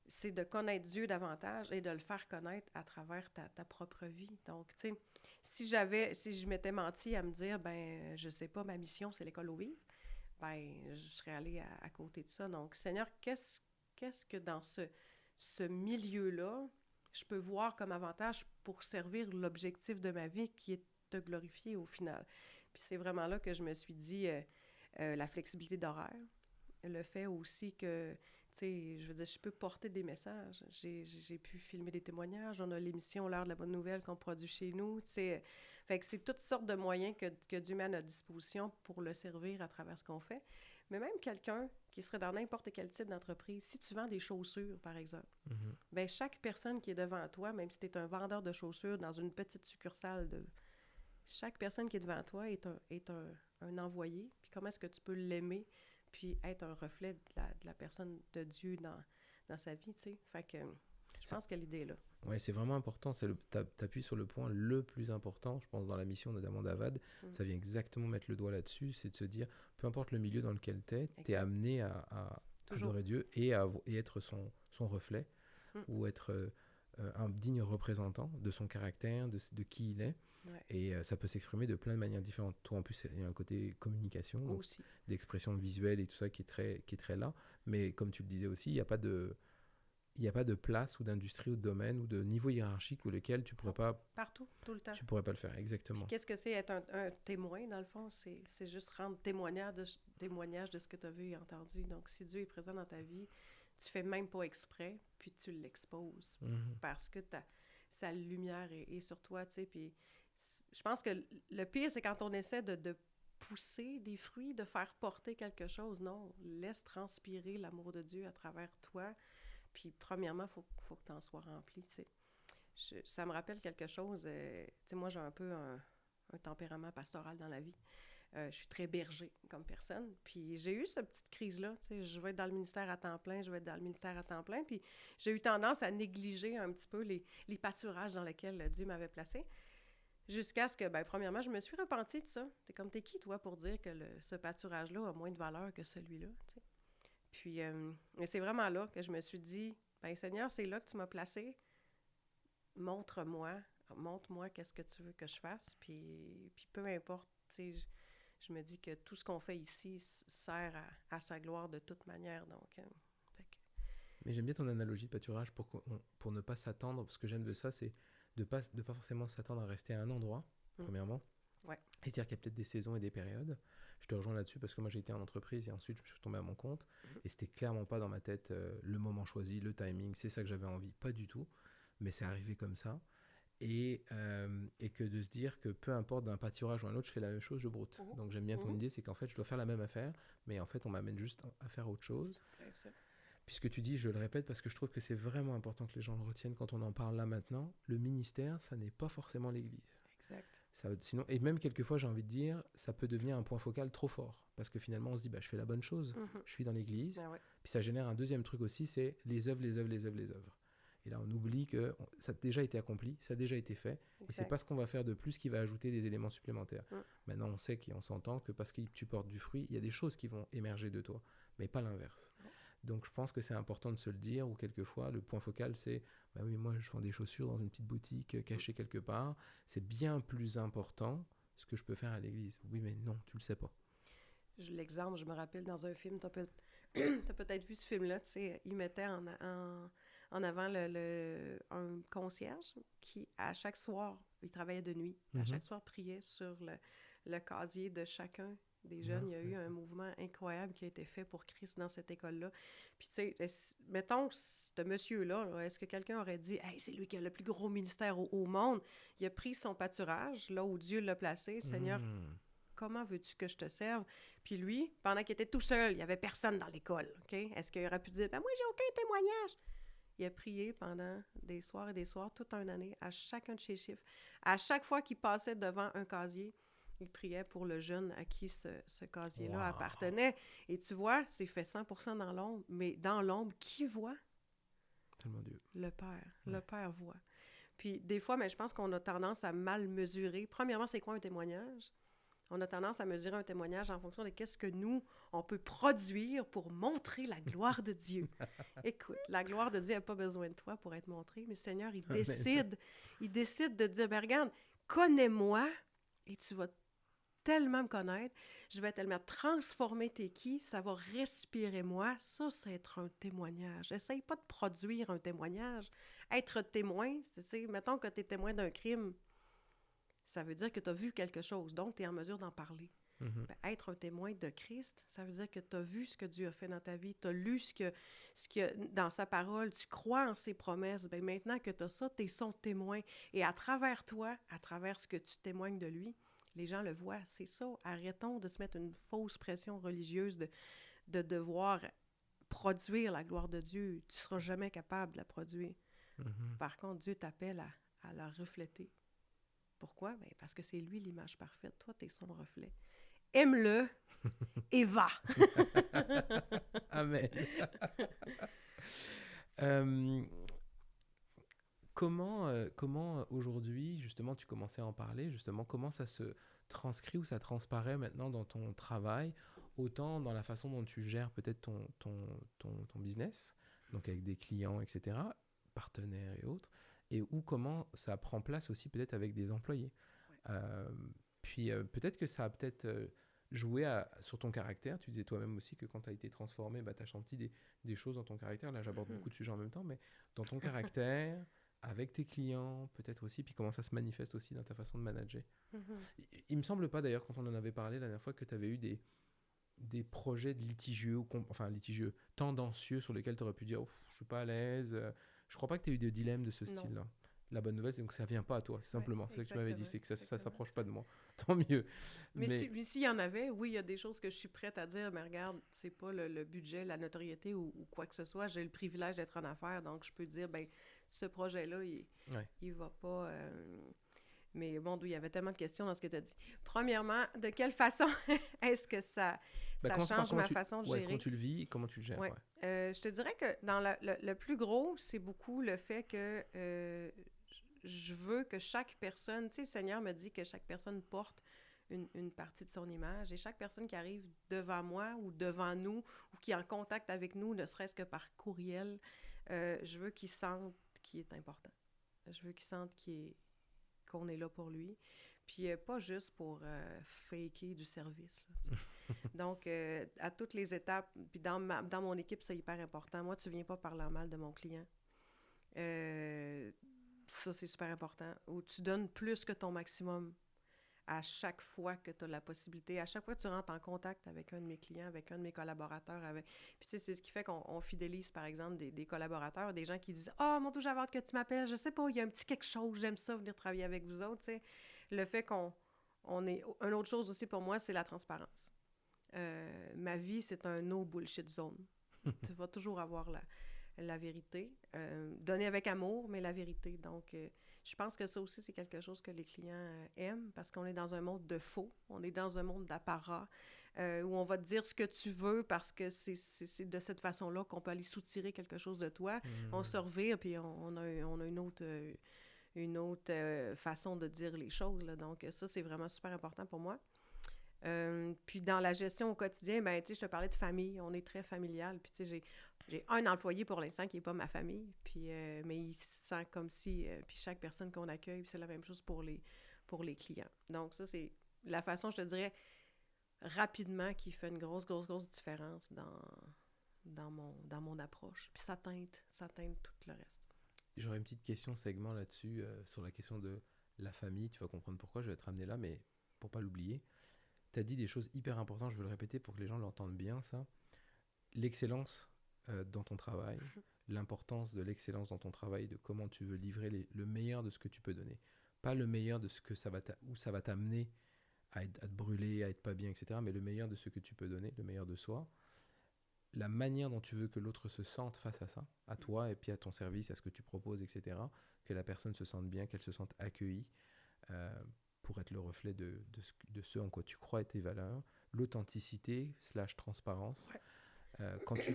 c'est de connaître Dieu davantage et de le faire connaître à travers ta propre vie. Donc, tu sais, si je m'étais menti à me dire, ben, je sais pas, ma mission, c'est l'école au Vive, ben, je serais allée à côté de ça. Donc, Seigneur, qu'est-ce que dans ce milieu-là, je peux voir comme avantage pour servir l'objectif de ma vie qui est de glorifier au final. Puis c'est vraiment là que je me suis dit la flexibilité d'horaire, le fait aussi que, tu sais, je veux dire, je peux porter des messages. J'ai pu filmer des témoignages. On a l'émission L'heure de la bonne nouvelle qu'on produit chez nous, tu sais. Fait que c'est toutes sortes de moyens que Dieu met à notre disposition pour le servir à travers ce qu'on fait. Mais même quelqu'un qui serait dans n'importe quel type d'entreprise, si tu vends des chaussures, par exemple, ben chaque personne qui est devant toi, même si tu es un vendeur de chaussures dans une petite succursale, chaque personne qui est devant toi est un envoyé. Puis comment est-ce que tu peux l'aimer puis être un reflet de la personne de Dieu dans sa vie, tu sais. Fait que je pense que l'idée est là.
Oui, c'est vraiment important. T'appuies sur le point le plus important, je pense, dans la mission, notamment d'Avad. Ça vient exactement mettre le doigt là-dessus, c'est de se dire, peu importe le milieu dans lequel t'es amené à adorer Dieu et être son reflet ou être un digne représentant de son caractère, de qui il est.
Ouais.
Et ça peut s'exprimer de plein de manières différentes. Toi, en plus, il y a un côté communication, donc d'expression visuelle et tout ça qui est très là. Mais comme tu le disais aussi, il n'y a pas de... il n'y a pas de place ou d'industrie ou de domaine ou de niveau hiérarchique où lequel tu pourrais pas...
Partout, tout le temps.
Tu pourrais pas le faire,
Puis
exactement.
qu'est-ce que c'est être un témoin, dans le fond? C'est juste rendre témoignage de ce que tu as vu et entendu. Donc, si Dieu est présent dans ta vie, tu fais même pas exprès, puis tu l'exposes. Parce que sa lumière est sur toi, tu sais. Puis je pense que le pire, c'est quand on essaie de pousser des fruits, de faire porter quelque chose. Non, laisse transpirer l'amour de Dieu à travers toi. Puis premièrement, il faut que tu en sois rempli, tu sais. Ça me rappelle quelque chose. Tu sais, moi, j'ai un peu un tempérament pastoral dans la vie. Je suis très berger comme personne. Puis j'ai eu cette petite crise-là. Tu sais, je vais être dans le ministère à temps plein, je vais être dans le ministère à temps plein. Puis j'ai eu tendance à négliger un petit peu les pâturages dans lesquels Dieu m'avait placé. Jusqu'à ce que, ben, premièrement, je me suis repentie de ça. T'es qui, toi, pour dire que ce pâturage-là a moins de valeur que celui-là, tu sais? Puis, c'est vraiment là que je me suis dit, ben Seigneur, c'est là que tu m'as placé. Montre-moi qu'est-ce que tu veux que je fasse. Puis peu importe, tu sais, je me dis que tout ce qu'on fait ici sert à sa gloire de toute manière. Donc,
Mais j'aime bien ton analogie de pâturage pour ne pas s'attendre. Ce que j'aime de ça, c'est de pas forcément s'attendre à rester à un endroit, premièrement.
Ouais.
Et c'est-à-dire qu'il y a peut-être des saisons et des périodes. Je te rejoins là-dessus parce que moi j'ai été en entreprise et ensuite je suis tombé à mon compte. Et c'était clairement pas dans ma tête le moment choisi, le timing, c'est ça que j'avais envie. Pas du tout. Mais c'est arrivé comme ça. Et que de se dire que peu importe d'un pâturage ou un autre, je fais la même chose, je broute. Donc j'aime bien ton idée, c'est qu'en fait je dois faire la même affaire, mais en fait on m'amène juste à faire autre chose. Puisque tu dis, je le répète parce que je trouve que c'est vraiment important que les gens le retiennent quand on en parle là maintenant, le ministère, ça n'est pas forcément l'Église.
Exact.
Sinon, et même quelquefois, j'ai envie de dire, ça peut devenir un point focal trop fort. Parce que finalement, on se dit, bah, je fais la bonne chose, je suis dans l'Église. Ah ouais. Puis ça génère un deuxième truc aussi, c'est les œuvres. Et là, on oublie que ça a déjà été accompli, ça a déjà été fait. Exact. Et c'est pas ce qu'on va faire de plus qui va ajouter des éléments supplémentaires. Maintenant, on sait qu'on s'entend que parce que tu portes du fruit, il y a des choses qui vont émerger de toi, mais pas l'inverse. Donc je pense que c'est important de se le dire, ou quelquefois le point focal c'est bah oui, moi je vends des chaussures dans une petite boutique cachée quelque part, c'est bien plus important ce que je peux faire à l'église. Oui, mais non, tu le sais pas.
L'exemple, je me rappelle dans un film, t'as peut-être vu ce film-là, tu sais, il mettait en avant un concierge qui, à chaque soir, il travaillait de nuit, à chaque soir priait sur le casier de chacun des jeunes. Il y a eu un mouvement incroyable qui a été fait pour Christ dans cette école-là. Puis, tu sais, mettons, ce monsieur-là, là, est-ce que quelqu'un aurait dit « Hey, c'est lui qui a le plus gros ministère au monde. » Il a pris son pâturage, là où Dieu l'a placé. « Seigneur, comment veux-tu que je te serve? » Puis lui, pendant qu'il était tout seul, il n'y avait personne dans l'école. Okay? Est-ce qu'il aurait pu dire « Ben moi, j'ai aucun témoignage. » Il a prié pendant des soirs et des soirs, toute une année, à chacun de ses chiffres. À chaque fois qu'il passait devant un casier, il priait pour le jeune à qui ce casier-là appartenait. Et tu vois, c'est fait 100% dans l'ombre. Mais dans l'ombre, qui voit?
Tellement Dieu.
Le Père. Ouais. Le Père voit. Puis des fois, mais je pense qu'on a tendance à mal mesurer. Premièrement, c'est quoi un témoignage? On a tendance à mesurer un témoignage en fonction de qu'est-ce que nous, on peut produire pour montrer la gloire de Dieu. Écoute, la gloire de Dieu n'a pas besoin de toi pour être montrée, mais le Seigneur, il décide de dire, ben regarde, connais-moi et tu vas tellement me connaître, je vais tellement transformer tes qui, ça va respirer moi. Ça, c'est être un témoignage. Essaye pas de produire un témoignage. Être témoin, c'est mettons que tu es témoin d'un crime, ça veut dire que tu as vu quelque chose, donc tu es en mesure d'en parler. Ben, être un témoin de Christ, ça veut dire que tu as vu ce que Dieu a fait dans ta vie, tu as lu ce que dans sa parole, tu crois en ses promesses. Ben, maintenant que tu as ça, tu es son témoin. Et à travers toi, à travers ce que tu témoignes de lui, les gens le voient. C'est ça. Arrêtons de se mettre une fausse pression religieuse de devoir produire la gloire de Dieu. Tu ne seras jamais capable de la produire. Par contre, Dieu t'appelle à la refléter. Pourquoi? Ben, parce que c'est lui l'image parfaite. Toi, tu es son reflet. Aime-le et va.
Amen. Comment aujourd'hui, justement, tu commençais à en parler, justement, comment ça se transcrit ou ça transparaît maintenant dans ton travail, autant dans la façon dont tu gères peut-être ton business, donc avec des clients, etc., partenaires et autres, et comment ça prend place aussi peut-être avec des employés. Ouais. Puis peut-être que ça a peut-être jouer sur ton caractère. Tu disais toi-même aussi que quand tu as été transformé, tu as senti des choses dans ton caractère. Là, j'aborde beaucoup de sujets en même temps, mais dans ton caractère, avec tes clients, peut-être aussi, puis comment ça se manifeste aussi dans ta façon de manager. Il me semble pas, d'ailleurs, quand on en avait parlé la dernière fois, que tu avais eu des projets de litigieux, litigieux, tendancieux, sur lesquels tu aurais pu dire « je suis pas à l'aise ». Je crois pas que tu aies eu de dilemme de ce style-là. La bonne nouvelle, c'est que ça vient pas à toi, simplement. C'est ça que tu m'avais dit, c'est que ça s'approche pas de moi. Tant mieux.
Mais s'il y en avait, oui, il y a des choses que je suis prête à dire, mais regarde, c'est pas le budget, la notoriété ou quoi que ce soit. J'ai le privilège d'être en affaires, donc je peux dire, ben ce projet-là, il va pas... Mais bon, il y avait tellement de questions dans ce que tu as dit. Premièrement, de quelle façon est-ce que ça change ma façon de gérer?
Comment tu le vis et comment tu le gères?
Ouais. Je te dirais que dans le plus gros, c'est beaucoup le fait que je veux que chaque personne... Tu sais, le Seigneur me dit que chaque personne porte une partie de son image, et chaque personne qui arrive devant moi ou devant nous ou qui est en contact avec nous, ne serait-ce que par courriel, je veux qu'il sente qu'il est important. Je veux qu'il sente qu'on est là pour lui. Puis pas juste pour faker du service. Là, donc, à toutes les étapes, puis dans mon équipe, c'est hyper important. Moi, tu viens pas parler en mal de mon client. Ça, c'est super important. Ou tu donnes plus que ton maximum à chaque fois que tu as la possibilité, à chaque fois que tu rentres en contact avec un de mes clients, avec un de mes collaborateurs. Puis tu sais, c'est ce qui fait qu'on fidélise, par exemple, des collaborateurs, des gens qui disent « Ah, mon Dieu, j'ai hâte que tu m'appelles, je sais pas, il y a un petit quelque chose, j'aime ça, venir travailler avec vous autres. » Tu sais, le fait qu'on est... Une autre chose aussi pour moi, c'est la transparence. Ma vie, c'est un no bullshit zone. Tu vas toujours avoir la vérité. Donnée avec amour, mais la vérité. Donc, je pense que ça aussi, c'est quelque chose que les clients aiment, parce qu'on est dans un monde de faux, on est dans un monde d'apparat, où on va te dire ce que tu veux parce que c'est de cette façon-là qu'on peut aller soutirer quelque chose de toi. On se revire, puis on a une autre façon de dire les choses. Là. Donc, ça, c'est vraiment super important pour moi. Puis dans la gestion au quotidien, ben tu sais, je te parlais de famille, on est très familial. Puis tu sais, j'ai un employé pour l'instant qui n'est pas ma famille, puis mais il se sent comme si, puis chaque personne qu'on accueille, c'est la même chose pour les clients. Donc ça, c'est la façon, je te dirais, rapidement, qui fait une grosse différence dans mon approche. Puis ça teinte tout le reste.
J'aurais une petite question segment là-dessus, sur la question de la famille. Tu vas comprendre pourquoi, je vais te ramener là, mais pour pas l'oublier. Tu as dit des choses hyper importantes, je veux le répéter pour que les gens l'entendent bien, ça. L'excellence dans ton travail, l'importance de l'excellence dans ton travail, de comment tu veux livrer le meilleur de ce que tu peux donner. Pas le meilleur de ce que ça va t'amener à te brûler, à être pas bien, etc., mais le meilleur de ce que tu peux donner, le meilleur de soi. La manière dont tu veux que l'autre se sente face à ça, à toi et puis à ton service, à ce que tu proposes, etc., que la personne se sente bien, qu'elle se sente accueillie, pour être le reflet de ce en quoi tu crois et tes valeurs, l'authenticité / transparence. Ouais.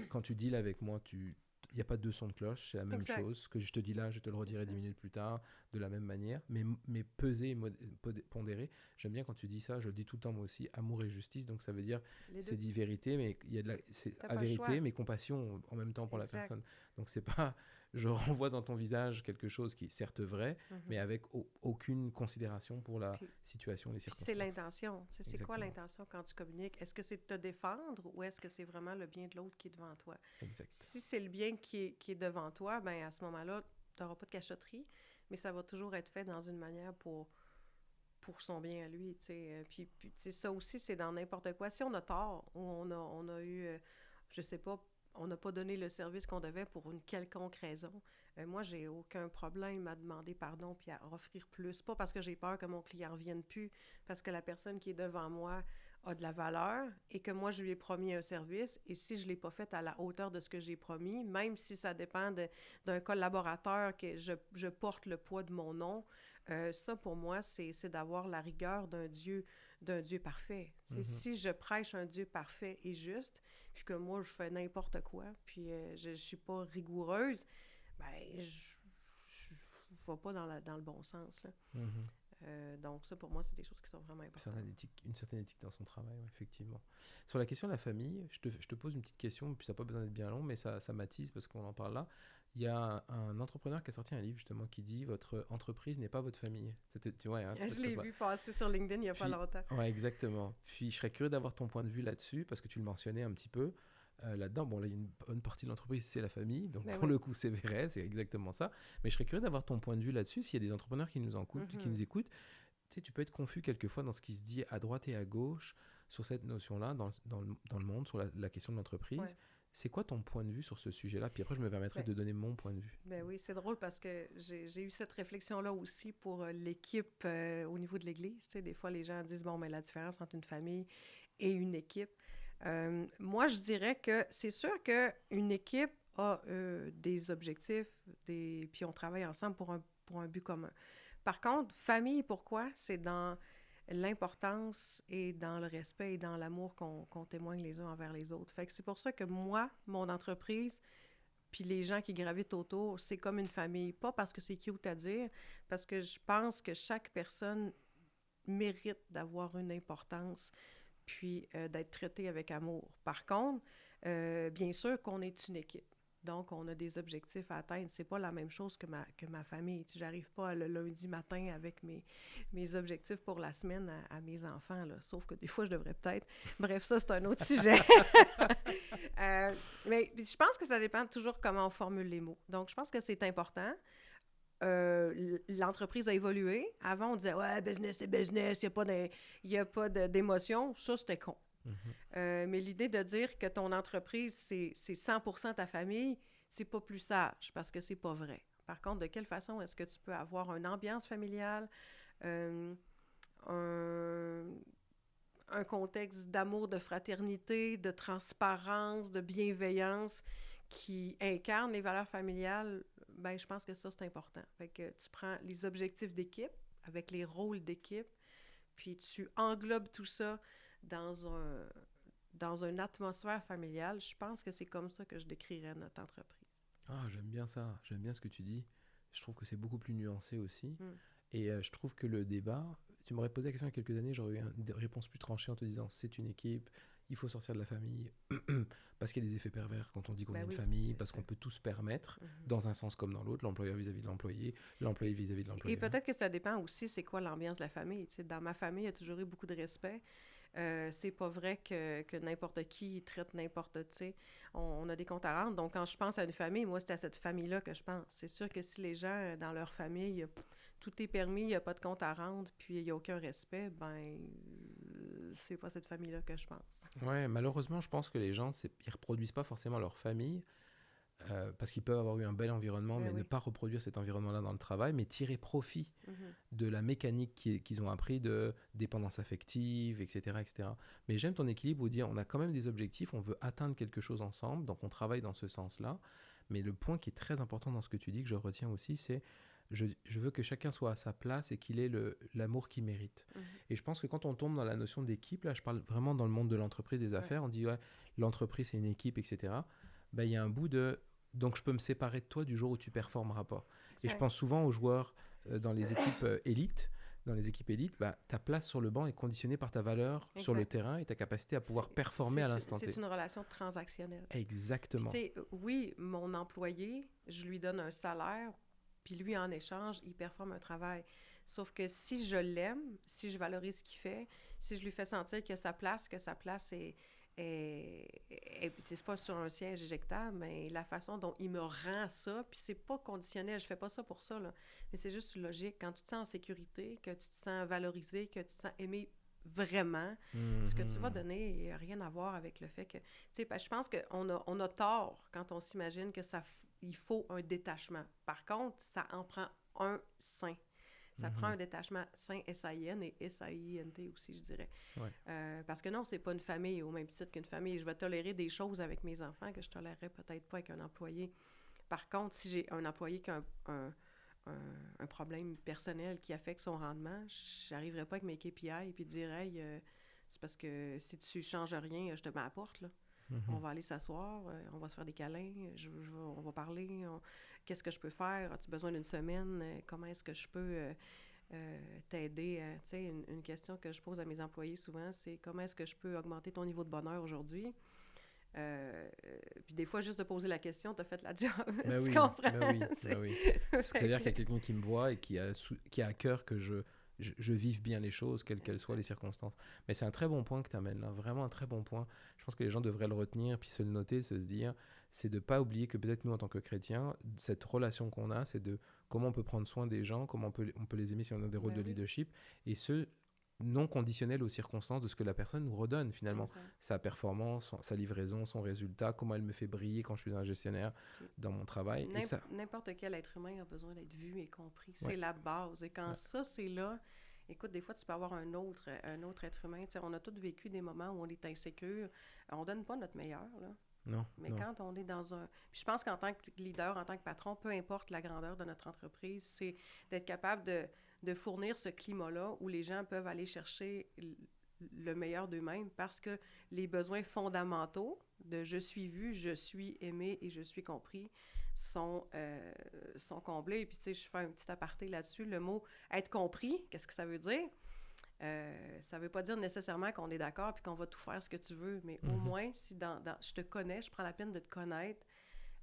Quand tu deals avec moi, il n'y a pas de son de cloche, c'est la même chose. Ce que je te dis là, je te le redirai 10 minutes plus tard, de la même manière, mais pesé et pondéré. J'aime bien quand tu dis ça, je le dis tout le temps moi aussi, amour et justice, donc ça veut dire, c'est dit vérité, mais il y a c'est à vérité, mais compassion en même temps pour la personne. Donc c'est pas, je renvoie dans ton visage quelque chose qui est certes vrai, mais avec aucune considération pour la situation, les circonstances.
C'est l'intention. Tu sais, c'est quoi l'intention quand tu communiques? Est-ce que c'est de te défendre ou est-ce que c'est vraiment le bien de l'autre qui est devant toi?
Exact.
Si c'est le bien qui est devant toi, ben à ce moment-là, tu n'auras pas de cachotterie, mais ça va toujours être fait dans une manière pour son bien à lui. Tu sais. Puis tu sais, ça aussi, c'est dans n'importe quoi. Si on a tort ou on a eu, je sais pas, on n'a pas donné le service qu'on devait pour une quelconque raison, moi, j'ai aucun problème à demander pardon puis à offrir plus. Pas parce que j'ai peur que mon client ne revienne plus, parce que la personne qui est devant moi a de la valeur et que moi, je lui ai promis un service. Et si je ne l'ai pas fait à la hauteur de ce que j'ai promis, même si ça dépend d'un collaborateur que je porte le poids de mon nom, ça, pour moi, c'est d'avoir la rigueur d'un Dieu parfait. Si je prêche un Dieu parfait et juste, puis que moi, je fais n'importe quoi, puis je ne suis pas rigoureuse, ben je ne vais pas dans le bon sens. Là. Donc ça, pour moi, c'est des choses qui sont vraiment importantes.
Une certaine éthique dans son travail, ouais, effectivement. Sur la question de la famille, je te pose une petite question, puis ça n'a pas besoin d'être bien long, mais ça m'attise parce qu'on en parle là. Il y a un entrepreneur qui a sorti un livre justement qui dit votre entreprise n'est pas votre famille. Tu vois, hein,
Je l'ai vu passer sur LinkedIn il n'y a pas longtemps.
Ouais, exactement. Puis je serais curieux d'avoir ton point de vue là-dessus parce que tu le mentionnais un petit peu. Là-dedans, bon, là, il y a une bonne partie de l'entreprise, c'est la famille, donc pour le coup, c'est vrai, c'est exactement ça. Mais je serais curieux d'avoir ton point de vue là-dessus. S'il y a des entrepreneurs qui nous écoutent, tu sais, tu peux être confus quelquefois dans ce qui se dit à droite et à gauche sur cette notion-là, dans le monde, sur la question de l'entreprise. Ouais. C'est quoi ton point de vue sur ce sujet-là? Puis après, je me permettrai de donner mon point de vue.
Ben oui, c'est drôle parce que j'ai eu cette réflexion-là aussi pour l'équipe au niveau de l'Église. Tu sais, des fois, les gens disent, bon, mais la différence entre une famille et une équipe. Moi, je dirais que c'est sûr qu'une équipe a des objectifs, puis on travaille ensemble pour un but commun. Par contre, famille, pourquoi? C'est dans l'importance et dans le respect et dans l'amour qu'on témoigne les uns envers les autres. Fait que c'est pour ça que moi, mon entreprise, puis les gens qui gravitent autour, c'est comme une famille. Pas parce que c'est cute à dire, parce que je pense que chaque personne mérite d'avoir une importance puis d'être traitée avec amour. Par contre, bien sûr qu'on est une équipe. Donc, on a des objectifs à atteindre. C'est pas la même chose que ma famille. Tu sais, j'arrive pas le lundi matin avec mes objectifs pour la semaine à mes enfants, là. Sauf que des fois, je devrais peut-être. Bref, ça, c'est un autre sujet. Mais je pense que ça dépend toujours comment on formule les mots. Donc, je pense que c'est important. L'entreprise a évolué. Avant, on disait « Ouais, business, c'est business, il n'y a pas d'émotion. » Ça, c'était con. Mais l'idée de dire que ton entreprise, c'est 100% ta famille, c'est pas plus sage parce que c'est pas vrai. Par contre, de quelle façon est-ce que tu peux avoir une ambiance familiale, un contexte d'amour, de fraternité, de transparence, de bienveillance qui incarne les valeurs familiales? Ben, je pense que ça, c'est important. Fait que tu prends les objectifs d'équipe avec les rôles d'équipe, puis tu englobes tout ça dans une atmosphère familiale. Je pense que c'est comme ça que je décrirais notre entreprise.
Ah, j'aime bien ça. J'aime bien ce que tu dis. Je trouve que c'est beaucoup plus nuancé aussi. Et je trouve que le débat... Tu m'aurais posé la question il y a quelques années, j'aurais eu une réponse plus tranchée en te disant c'est une équipe, il faut sortir de la famille, parce qu'il y a des effets pervers quand on dit qu'on est une famille, parce qu'on peut tout se permettre, dans un sens comme dans l'autre, l'employeur vis-à-vis de l'employé, l'employé vis-à-vis de l'employeur.
Et peut-être que ça dépend aussi, c'est quoi l'ambiance de la famille. Tu sais, dans ma famille, il y a toujours eu beaucoup de respect. C'est pas vrai que n'importe qui traite n'importe, tu sais. On a des comptes à rendre. Donc, quand je pense à une famille, moi, c'est à cette famille-là que je pense. C'est sûr que si les gens, dans leur famille, tout est permis, il n'y a pas de compte à rendre, puis il n'y a aucun respect, ben, c'est pas cette famille-là que je pense.
Ouais, malheureusement, je pense que les gens, ils reproduisent pas forcément leur famille, parce qu'ils peuvent avoir eu un bel environnement, mais ne pas reproduire cet environnement-là dans le travail, mais tirer profit de la mécanique qu'ils ont appris de dépendance affective, etc., etc. Mais j'aime ton équilibre où dire on a quand même des objectifs, on veut atteindre quelque chose ensemble, donc on travaille dans ce sens-là. Mais le point qui est très important dans ce que tu dis, que je retiens aussi, c'est je veux que chacun soit à sa place et qu'il ait l'amour qu'il mérite. Et je pense que quand on tombe dans la notion d'équipe, là je parle vraiment dans le monde de l'entreprise, des affaires, on dit ouais, l'entreprise c'est une équipe, etc. Ben, il y a un bout de... Donc je peux me séparer de toi du jour où tu performeras pas. Et je pense souvent aux joueurs dans les équipes élites. Dans les équipes élites, bah, ta place sur le banc est conditionnée par ta valeur sur le terrain et ta capacité à pouvoir performer à l'instant T.
C'est une relation transactionnelle.
Exactement.
Puis, oui, mon employé, je lui donne un salaire, puis lui, en échange, il performe un travail. Sauf que si je l'aime, si je valorise ce qu'il fait, si je lui fais sentir que sa place est c'est pas sur un siège éjectable, mais la façon dont il me rend ça, puis c'est pas conditionnel, je fais pas ça pour ça, là, mais c'est juste logique. Quand tu te sens en sécurité, que tu te sens valorisé, que tu te sens aimé vraiment, ce que tu vas donner, il n'y a rien à voir avec le fait que... Tu sais, je pense qu'on a tort quand on s'imagine que il faut un détachement. Par contre, ça en prend un sain. Ça prend un détachement sain, S-A-I-N et S-A-I-N-T aussi, je dirais. Ouais. Parce que non, c'est pas une famille au même titre qu'une famille. Je vais tolérer des choses avec mes enfants que je tolérerais peut-être pas avec un employé. Par contre, si j'ai un employé qui a un problème personnel qui affecte son rendement, j'arriverai pas avec mes KPI et puis dire « Hey, c'est parce que si tu changes rien, je te mets à la porte, là. » On va aller s'asseoir, on va se faire des câlins, on va parler, qu'est-ce que je peux faire? As-tu besoin d'une semaine? Comment est-ce que je peux t'aider à, tu sais, une question que je pose à mes employés souvent, c'est comment est-ce que je peux augmenter ton niveau de bonheur aujourd'hui? Puis des fois, juste de poser la question, t'as fait la job.
Ben
Tu
oui,
comprends?
ben oui, ben oui. Parce que c'est-à-dire qu'il y a quelqu'un qui me voit et qui a à cœur que je vive bien les choses, quelles qu'elles soient les circonstances. Mais c'est un très bon point que tu amènes là, vraiment un très bon point. Je pense que les gens devraient le retenir, puis se le noter, se dire, c'est de ne pas oublier que peut-être nous, en tant que chrétiens, cette relation qu'on a, c'est de comment on peut prendre soin des gens, comment on peut les aimer si on a des rôles de leadership, et ce, non conditionnel aux circonstances de ce que la personne nous redonne finalement.
Exact.
Sa performance, sa livraison, son résultat, comment elle me fait briller quand je suis un gestionnaire dans mon travail. Et ça,
N'importe quel être humain a besoin d'être vu et compris. C'est
ouais,
la base. Et quand
ouais,
ça, c'est là, écoute, des fois, tu peux avoir un autre être humain. Tu sais, on a tous vécu des moments où on est insécure. On donne pas notre meilleur, là.
non,
Mais
non,
quand on est dans un... Puis je pense qu'en tant que leader, en tant que patron, peu importe la grandeur de notre entreprise, c'est d'être capable de fournir ce climat-là où les gens peuvent aller chercher le meilleur d'eux-mêmes parce que les besoins fondamentaux de je suis vu, je suis aimé et je suis compris sont comblés. Puis tu sais, je fais un petit aparté là-dessus. Le mot être compris, qu'est-ce que ça veut dire? Ça veut pas dire nécessairement qu'on est d'accord puis qu'on va tout faire ce que tu veux, mais au moins, si je te connais, je prends la peine de te connaître.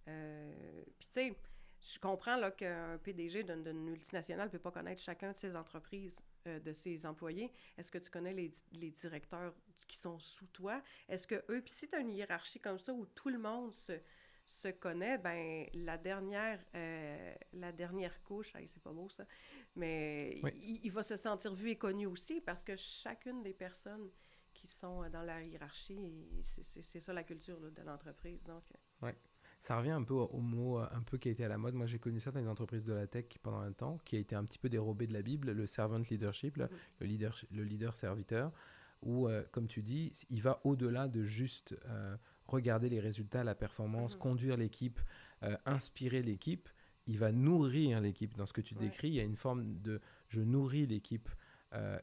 Puis tu sais, je comprends là, qu'un PDG d'une multinationale ne peut pas connaître chacun de ses entreprises, de ses employés. Est-ce que tu connais les directeurs qui sont sous toi? Est-ce que eux, puis si tu as une hiérarchie comme ça où tout le monde se connaît, ben la dernière couche, hey, c'est pas beau ça, mais
oui.
il va se sentir vu et connu aussi parce que chacune des personnes qui sont dans la hiérarchie, c'est ça la culture là, de l'entreprise. Donc,
Ouais. Ça revient un peu au mot un peu qui a été à la mode. Moi, j'ai connu ça dans les entreprises de la tech pendant un temps, qui a été un petit peu dérobé de la Bible, le servant leadership, là, le leader serviteur, où, comme tu dis, il va au-delà de juste regarder les résultats, la performance, conduire l'équipe, inspirer l'équipe. Il va nourrir l'équipe. Dans ce que tu décris, il y a une forme de « je nourris l'équipe ».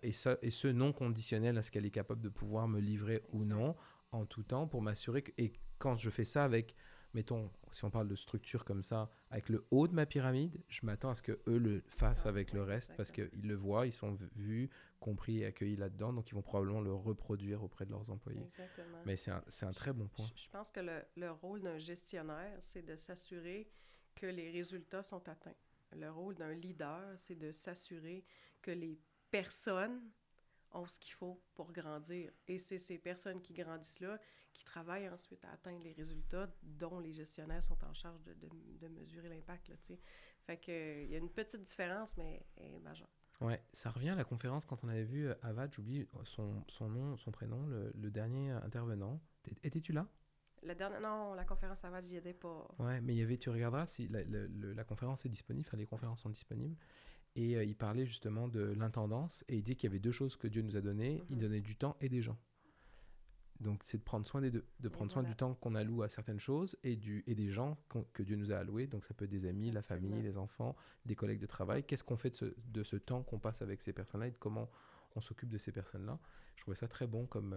Et ce non conditionnel à ce qu'elle est capable de pouvoir me livrer ou non en tout temps pour m'assurer que... Et quand je fais ça avec, mettons, si on parle de structure comme ça, avec le haut de ma pyramide, je m'attends à ce qu'eux le fassent avec le reste parce qu'ils le voient, ils sont vus, compris et accueillis là-dedans, donc ils vont probablement le reproduire auprès de leurs employés.
Exactement.
Mais c'est un très bon point.
Je pense que le rôle d'un gestionnaire, c'est de s'assurer que les résultats sont atteints. Le rôle d'un leader, c'est de s'assurer que les personnes ont ce qu'il faut pour grandir. Et c'est ces personnes qui grandissent là qui travaillent ensuite à atteindre les résultats dont les gestionnaires sont en charge de mesurer l'impact. Là, t'sais. Fait que, il y a une petite différence, mais elle est majeure.
Ouais, ça revient à la conférence quand on avait vu Avad, j'oublie son nom, son prénom, le dernier intervenant. Étais-tu là?
Non, la conférence Avad, j'y étais pas.
Ouais, mais tu regarderas si la conférence est disponible, enfin les conférences sont disponibles. Et il parlait justement de l'intendance et il dit qu'il y avait deux choses que Dieu nous a données. Il donnait du temps et des gens. Donc c'est de prendre soin des deux, de prendre soin du temps qu'on alloue à certaines choses et des gens que Dieu nous a alloués. Donc ça peut être des amis, la famille, les enfants, des collègues de travail. Qu'est-ce qu'on fait de ce temps qu'on passe avec ces personnes-là et de comment on s'occupe de ces personnes-là? Je trouvais ça très bon comme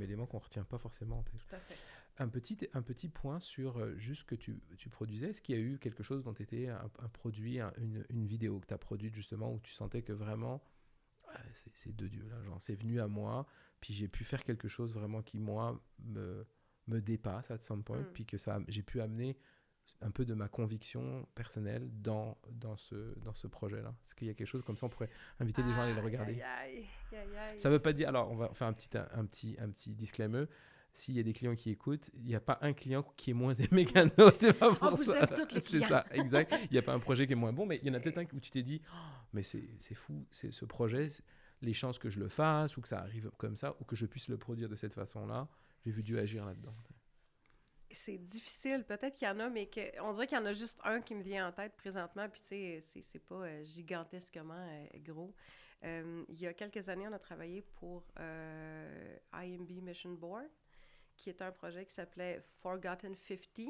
élément qu'on ne retient pas forcément en tête.
Tout à fait.
Un petit point sur juste ce que tu produisais. Est-ce qu'il y a eu quelque chose dont tu étais un produit, une vidéo que tu as produite justement où tu sentais que vraiment c'est de Dieu là, genre c'est venu à moi, puis j'ai pu faire quelque chose vraiment qui moi me dépasse à some point, puis que j'ai pu amener un peu de ma conviction personnelle dans ce projet-là. Est-ce qu'il y a quelque chose comme ça, on pourrait inviter les gens à aller le regarder? Ça veut pas dire, alors on va faire un petit disclaimer. S'il y a des clients qui écoutent, il n'y a pas un client qui est moins aimé qu'un autre, c'est pas pour
vous
ça.
aime tous les clients.
C'est ça, exact. Il n'y a pas un projet qui est moins bon, mais il y en a peut-être un où tu t'es dit, oh, mais c'est fou, c'est ce projet, les chances que je le fasse, ou que ça arrive comme ça, ou que je puisse le produire de cette façon-là, j'ai vu Dieu agir là-dedans.
C'est difficile. Peut-être qu'il y en a, mais on dirait qu'il y en a juste un qui me vient en tête présentement, puis tu sais, c'est pas gigantesquement gros. Il y a quelques années, on a travaillé pour IMB Mission Board, qui était un projet qui s'appelait Forgotten 50,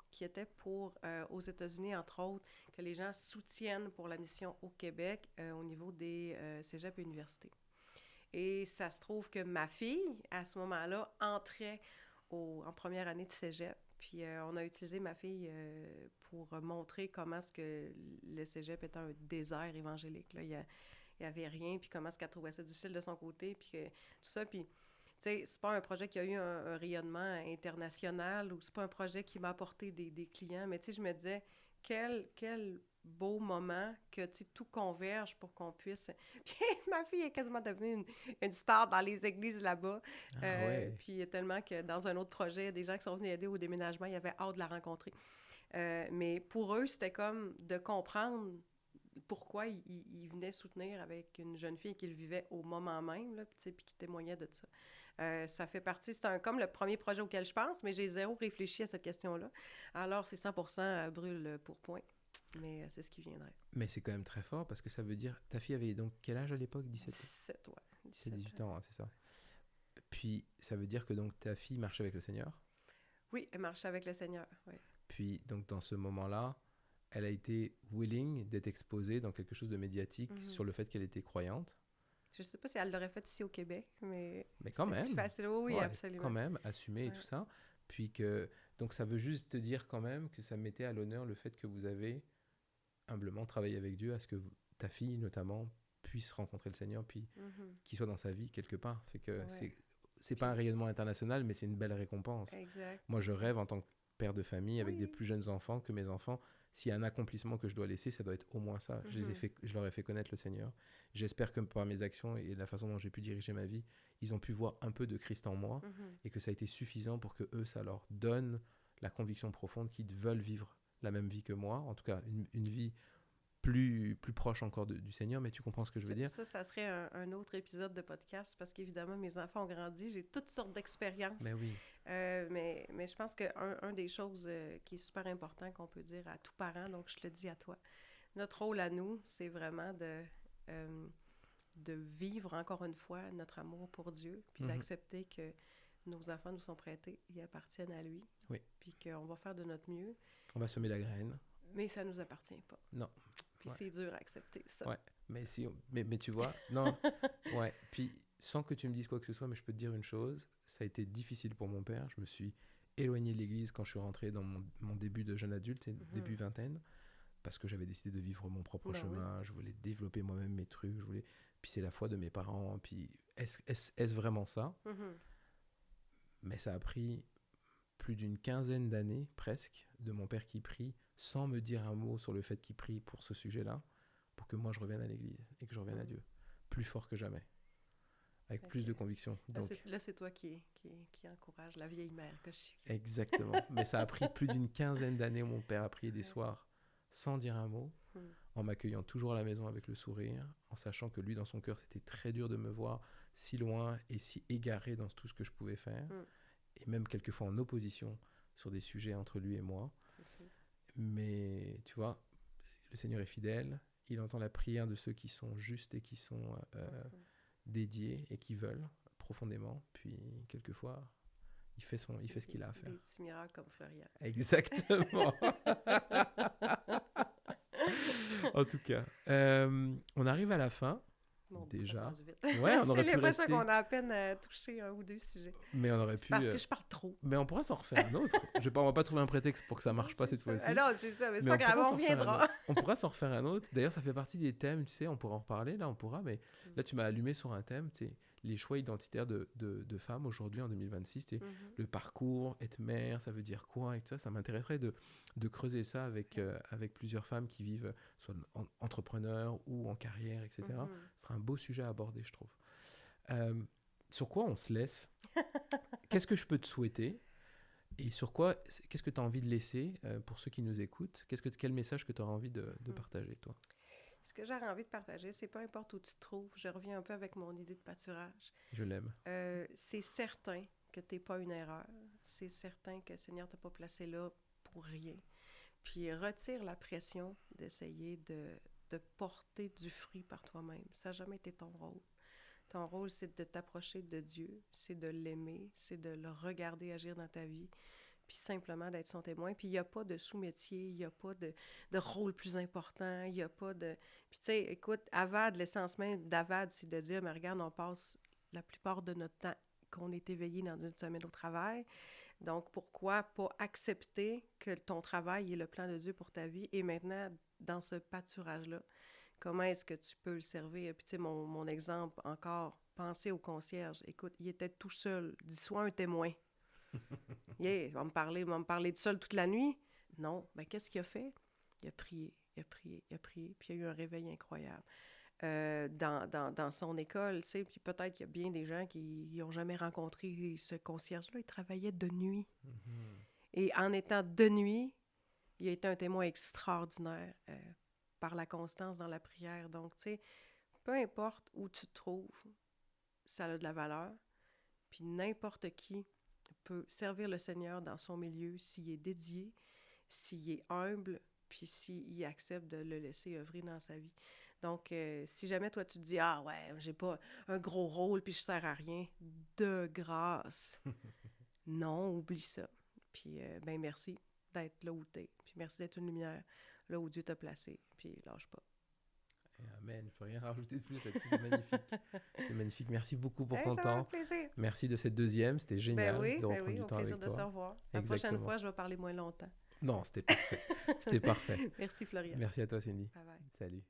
qui était pour, aux États-Unis, entre autres, que les gens soutiennent pour la mission au Québec au niveau des cégeps et universités. Et ça se trouve que ma fille, à ce moment-là, entrait en première année de cégep. Puis on a utilisé ma fille pour montrer comment est-ce que le cégep était un désert évangélique. Là. Il y avait rien, puis comment est-ce qu'elle trouvait ça difficile de son côté, puis tout ça. Puis, tu sais, c'est pas un projet qui a eu un rayonnement international ou c'est pas un projet qui m'a apporté des clients, mais tu sais, je me disais, quel beau moment que, tu sais, tout converge pour qu'on puisse... Puis ma fille est quasiment devenue une star dans les églises là-bas.
Ah ouais.
Puis tellement que dans un autre projet, il y a des gens qui sont venus aider au déménagement, il y avait hâte de la rencontrer. Mais pour eux, c'était comme de comprendre pourquoi ils venaient soutenir avec une jeune fille qu'ils vivaient au moment même, là, puis qui témoignait de ça. Ça fait partie, comme le premier projet auquel je pense, mais j'ai zéro réfléchi à cette question-là. Alors, c'est 100% brûle pour point, mais c'est ce qui viendrait.
Mais c'est quand même très fort parce que ça veut dire... Ta fille avait donc quel âge à l'époque? 17 ans?
17, ouais.
18 ans, hein, c'est ça. Puis ça veut dire que donc ta fille marche avec le Seigneur?
Oui, elle marchait avec le Seigneur, oui.
Puis donc dans ce moment-là, elle a été willing d'être exposée dans quelque chose de médiatique sur le fait qu'elle était croyante.
Je sais pas si elle l'aurait fait ici au Québec, mais
quand même.
Plus facile. Oui,
ouais,
absolument.
Quand même, assumer et tout ça. Puis que, donc ça veut juste te dire quand même que ça mettait à l'honneur le fait que vous avez humblement travaillé avec Dieu à ce que ta fille notamment puisse rencontrer le Seigneur puis qu'il soit dans sa vie quelque part. Fait que c'est pas un rayonnement international, mais c'est une belle récompense.
Exact.
Moi, je rêve en tant que père de famille avec des plus jeunes enfants que mes enfants. S'il y a un accomplissement que je dois laisser, ça doit être au moins ça. Je leur ai fait connaître le Seigneur. J'espère que par mes actions et la façon dont j'ai pu diriger ma vie, ils ont pu voir un peu de Christ en moi et que ça a été suffisant pour que eux, ça leur donne la conviction profonde qu'ils veulent vivre la même vie que moi. En tout cas, une vie plus proche encore du Seigneur, mais tu comprends ce que je veux dire?
Ça serait un autre épisode de podcast parce qu'évidemment, mes enfants ont grandi, j'ai toutes sortes d'expériences.
Mais oui.
Mais je pense qu'un des choses qui est super important qu'on peut dire à tout parent, donc je te le dis à toi, notre rôle à nous, c'est vraiment de vivre encore une fois notre amour pour Dieu, puis d'accepter que nos enfants nous sont prêtés, ils appartiennent à lui, puis qu'on va faire de notre mieux.
On va semer la graine.
Mais ça ne nous appartient pas.
Non.
Puis c'est dur à accepter, ça.
Ouais, mais tu vois, non, ouais. Puis sans que tu me dises quoi que ce soit, mais je peux te dire une chose, ça a été difficile pour mon père. Je me suis éloigné de l'église quand je suis rentré dans mon début de jeune adulte, début vingtaine, parce que j'avais décidé de vivre mon propre chemin. Je voulais développer moi-même mes trucs. Puis c'est la foi de mes parents. Puis est-ce vraiment ça? Mais ça a pris plus d'une quinzaine d'années, presque, de mon père qui prie, sans me dire un mot sur le fait qu'il prie pour ce sujet-là, pour que moi je revienne à l'église et que je revienne à Dieu, plus fort que jamais, avec plus de conviction. Donc,
là, c'est toi qui encourage la vieille mère que je suis.
Exactement. Mais ça a pris plus d'une quinzaine d'années où mon père a prié des soirs sans dire un mot, en m'accueillant toujours à la maison avec le sourire, en sachant que lui, dans son cœur, c'était très dur de me voir si loin et si égaré dans tout ce que je pouvais faire, et même quelquefois en opposition sur des sujets entre lui et moi. Mais tu vois, le Seigneur est fidèle, il entend la prière de ceux qui sont justes et qui sont dédiés et qui veulent profondément, puis quelquefois il fait ce qu'il a à faire.
Des petits miracles comme Florian.
Exactement. En tout cas, on arrive à la fin.
Bon,
déjà. Ouais, on aurait pu
J'ai l'impression
rester...
qu'on a à peine touché un ou deux sujets.
Mais on aurait pu...
Parce que je parle trop.
Mais on pourra s'en refaire un autre. On va pas trouver un prétexte pour que ça marche pas cette fois-ci.
Non, c'est ça, mais c'est pas grave, on reviendra.
On pourra s'en refaire un autre. D'ailleurs, ça fait partie des thèmes, tu sais, on pourra en reparler, là, mais là, tu m'as allumé sur un thème, tu sais, les choix identitaires de femmes aujourd'hui, en 2026, tu sais, le parcours, être mère, ça veut dire quoi, et tout ça. Ça m'intéresserait de creuser ça avec plusieurs femmes qui vivent soit entrepreneurs ou en carrière, etc. Ce sera un beau sujet à aborder, je trouve. Sur quoi on se laisse? Qu'est-ce que je peux te souhaiter? Et sur quoi, qu'est-ce que tu as envie de laisser pour ceux qui nous écoutent? Quel message que tu auras envie de partager, toi?
Ce que j'aurais envie de partager, c'est peu importe où tu te trouves, je reviens un peu avec mon idée de pâturage.
Je l'aime.
C'est certain que tu n'es pas une erreur. C'est certain que le Seigneur t'a pas placé là pour rien. Puis retire la pression d'essayer de porter du fruit par toi-même. Ça n'a jamais été ton rôle. Ton rôle, c'est de t'approcher de Dieu, c'est de l'aimer, c'est de le regarder agir dans ta vie, puis simplement d'être son témoin. Puis il n'y a pas de sous-métier, il n'y a pas de rôle plus important, il n'y a pas de... Puis tu sais, écoute, AVAD, l'essence même d'AVAD, c'est de dire, mais regarde, on passe la plupart de notre temps qu'on est éveillé dans une semaine au travail. Donc, pourquoi pas accepter que ton travail est le plan de Dieu pour ta vie? Et maintenant, dans ce pâturage-là, comment est-ce que tu peux le servir? Puis, tu sais, mon exemple encore, penser au concierge. Écoute, il était tout seul. Dis-toi un témoin. Il va me parler tout seul toute la nuit. Non. Ben, qu'est-ce qu'il a fait? Il a prié, puis il y a eu un réveil incroyable. Dans son école, tu sais, puis peut-être qu'il y a bien des gens qui n'ont jamais rencontré ce concierge-là. Il travaillait de nuit.
Mhm.
Et en étant de nuit, il a été un témoin extraordinaire par la constance dans la prière. Donc, tu sais, peu importe où tu te trouves, ça a de la valeur. Puis n'importe qui peut servir le Seigneur dans son milieu s'il est dédié, s'il est humble, puis s'il accepte de le laisser œuvrer dans sa vie. Donc, si jamais toi tu te dis « Ah ouais, j'ai pas un gros rôle puis je sers à rien », de grâce, non, oublie ça. Puis, ben merci d'être là où t'es. Puis merci d'être une lumière là où Dieu t'a placé. Puis lâche pas.
Amen, je ne peux rien rajouter de plus là-dessus, c'est magnifique. C'est magnifique, merci beaucoup pour ton
Ça m'a
temps.
fait plaisir.
Merci de cette deuxième, c'était génial de reprendre du
au
temps
plaisir
avec
de se
toi.
revoir. La prochaine fois, je vais parler moins longtemps.
Non, c'était parfait. C'était parfait.
Merci Florian.
Merci à toi, Cindy.
Bye bye.
Salut.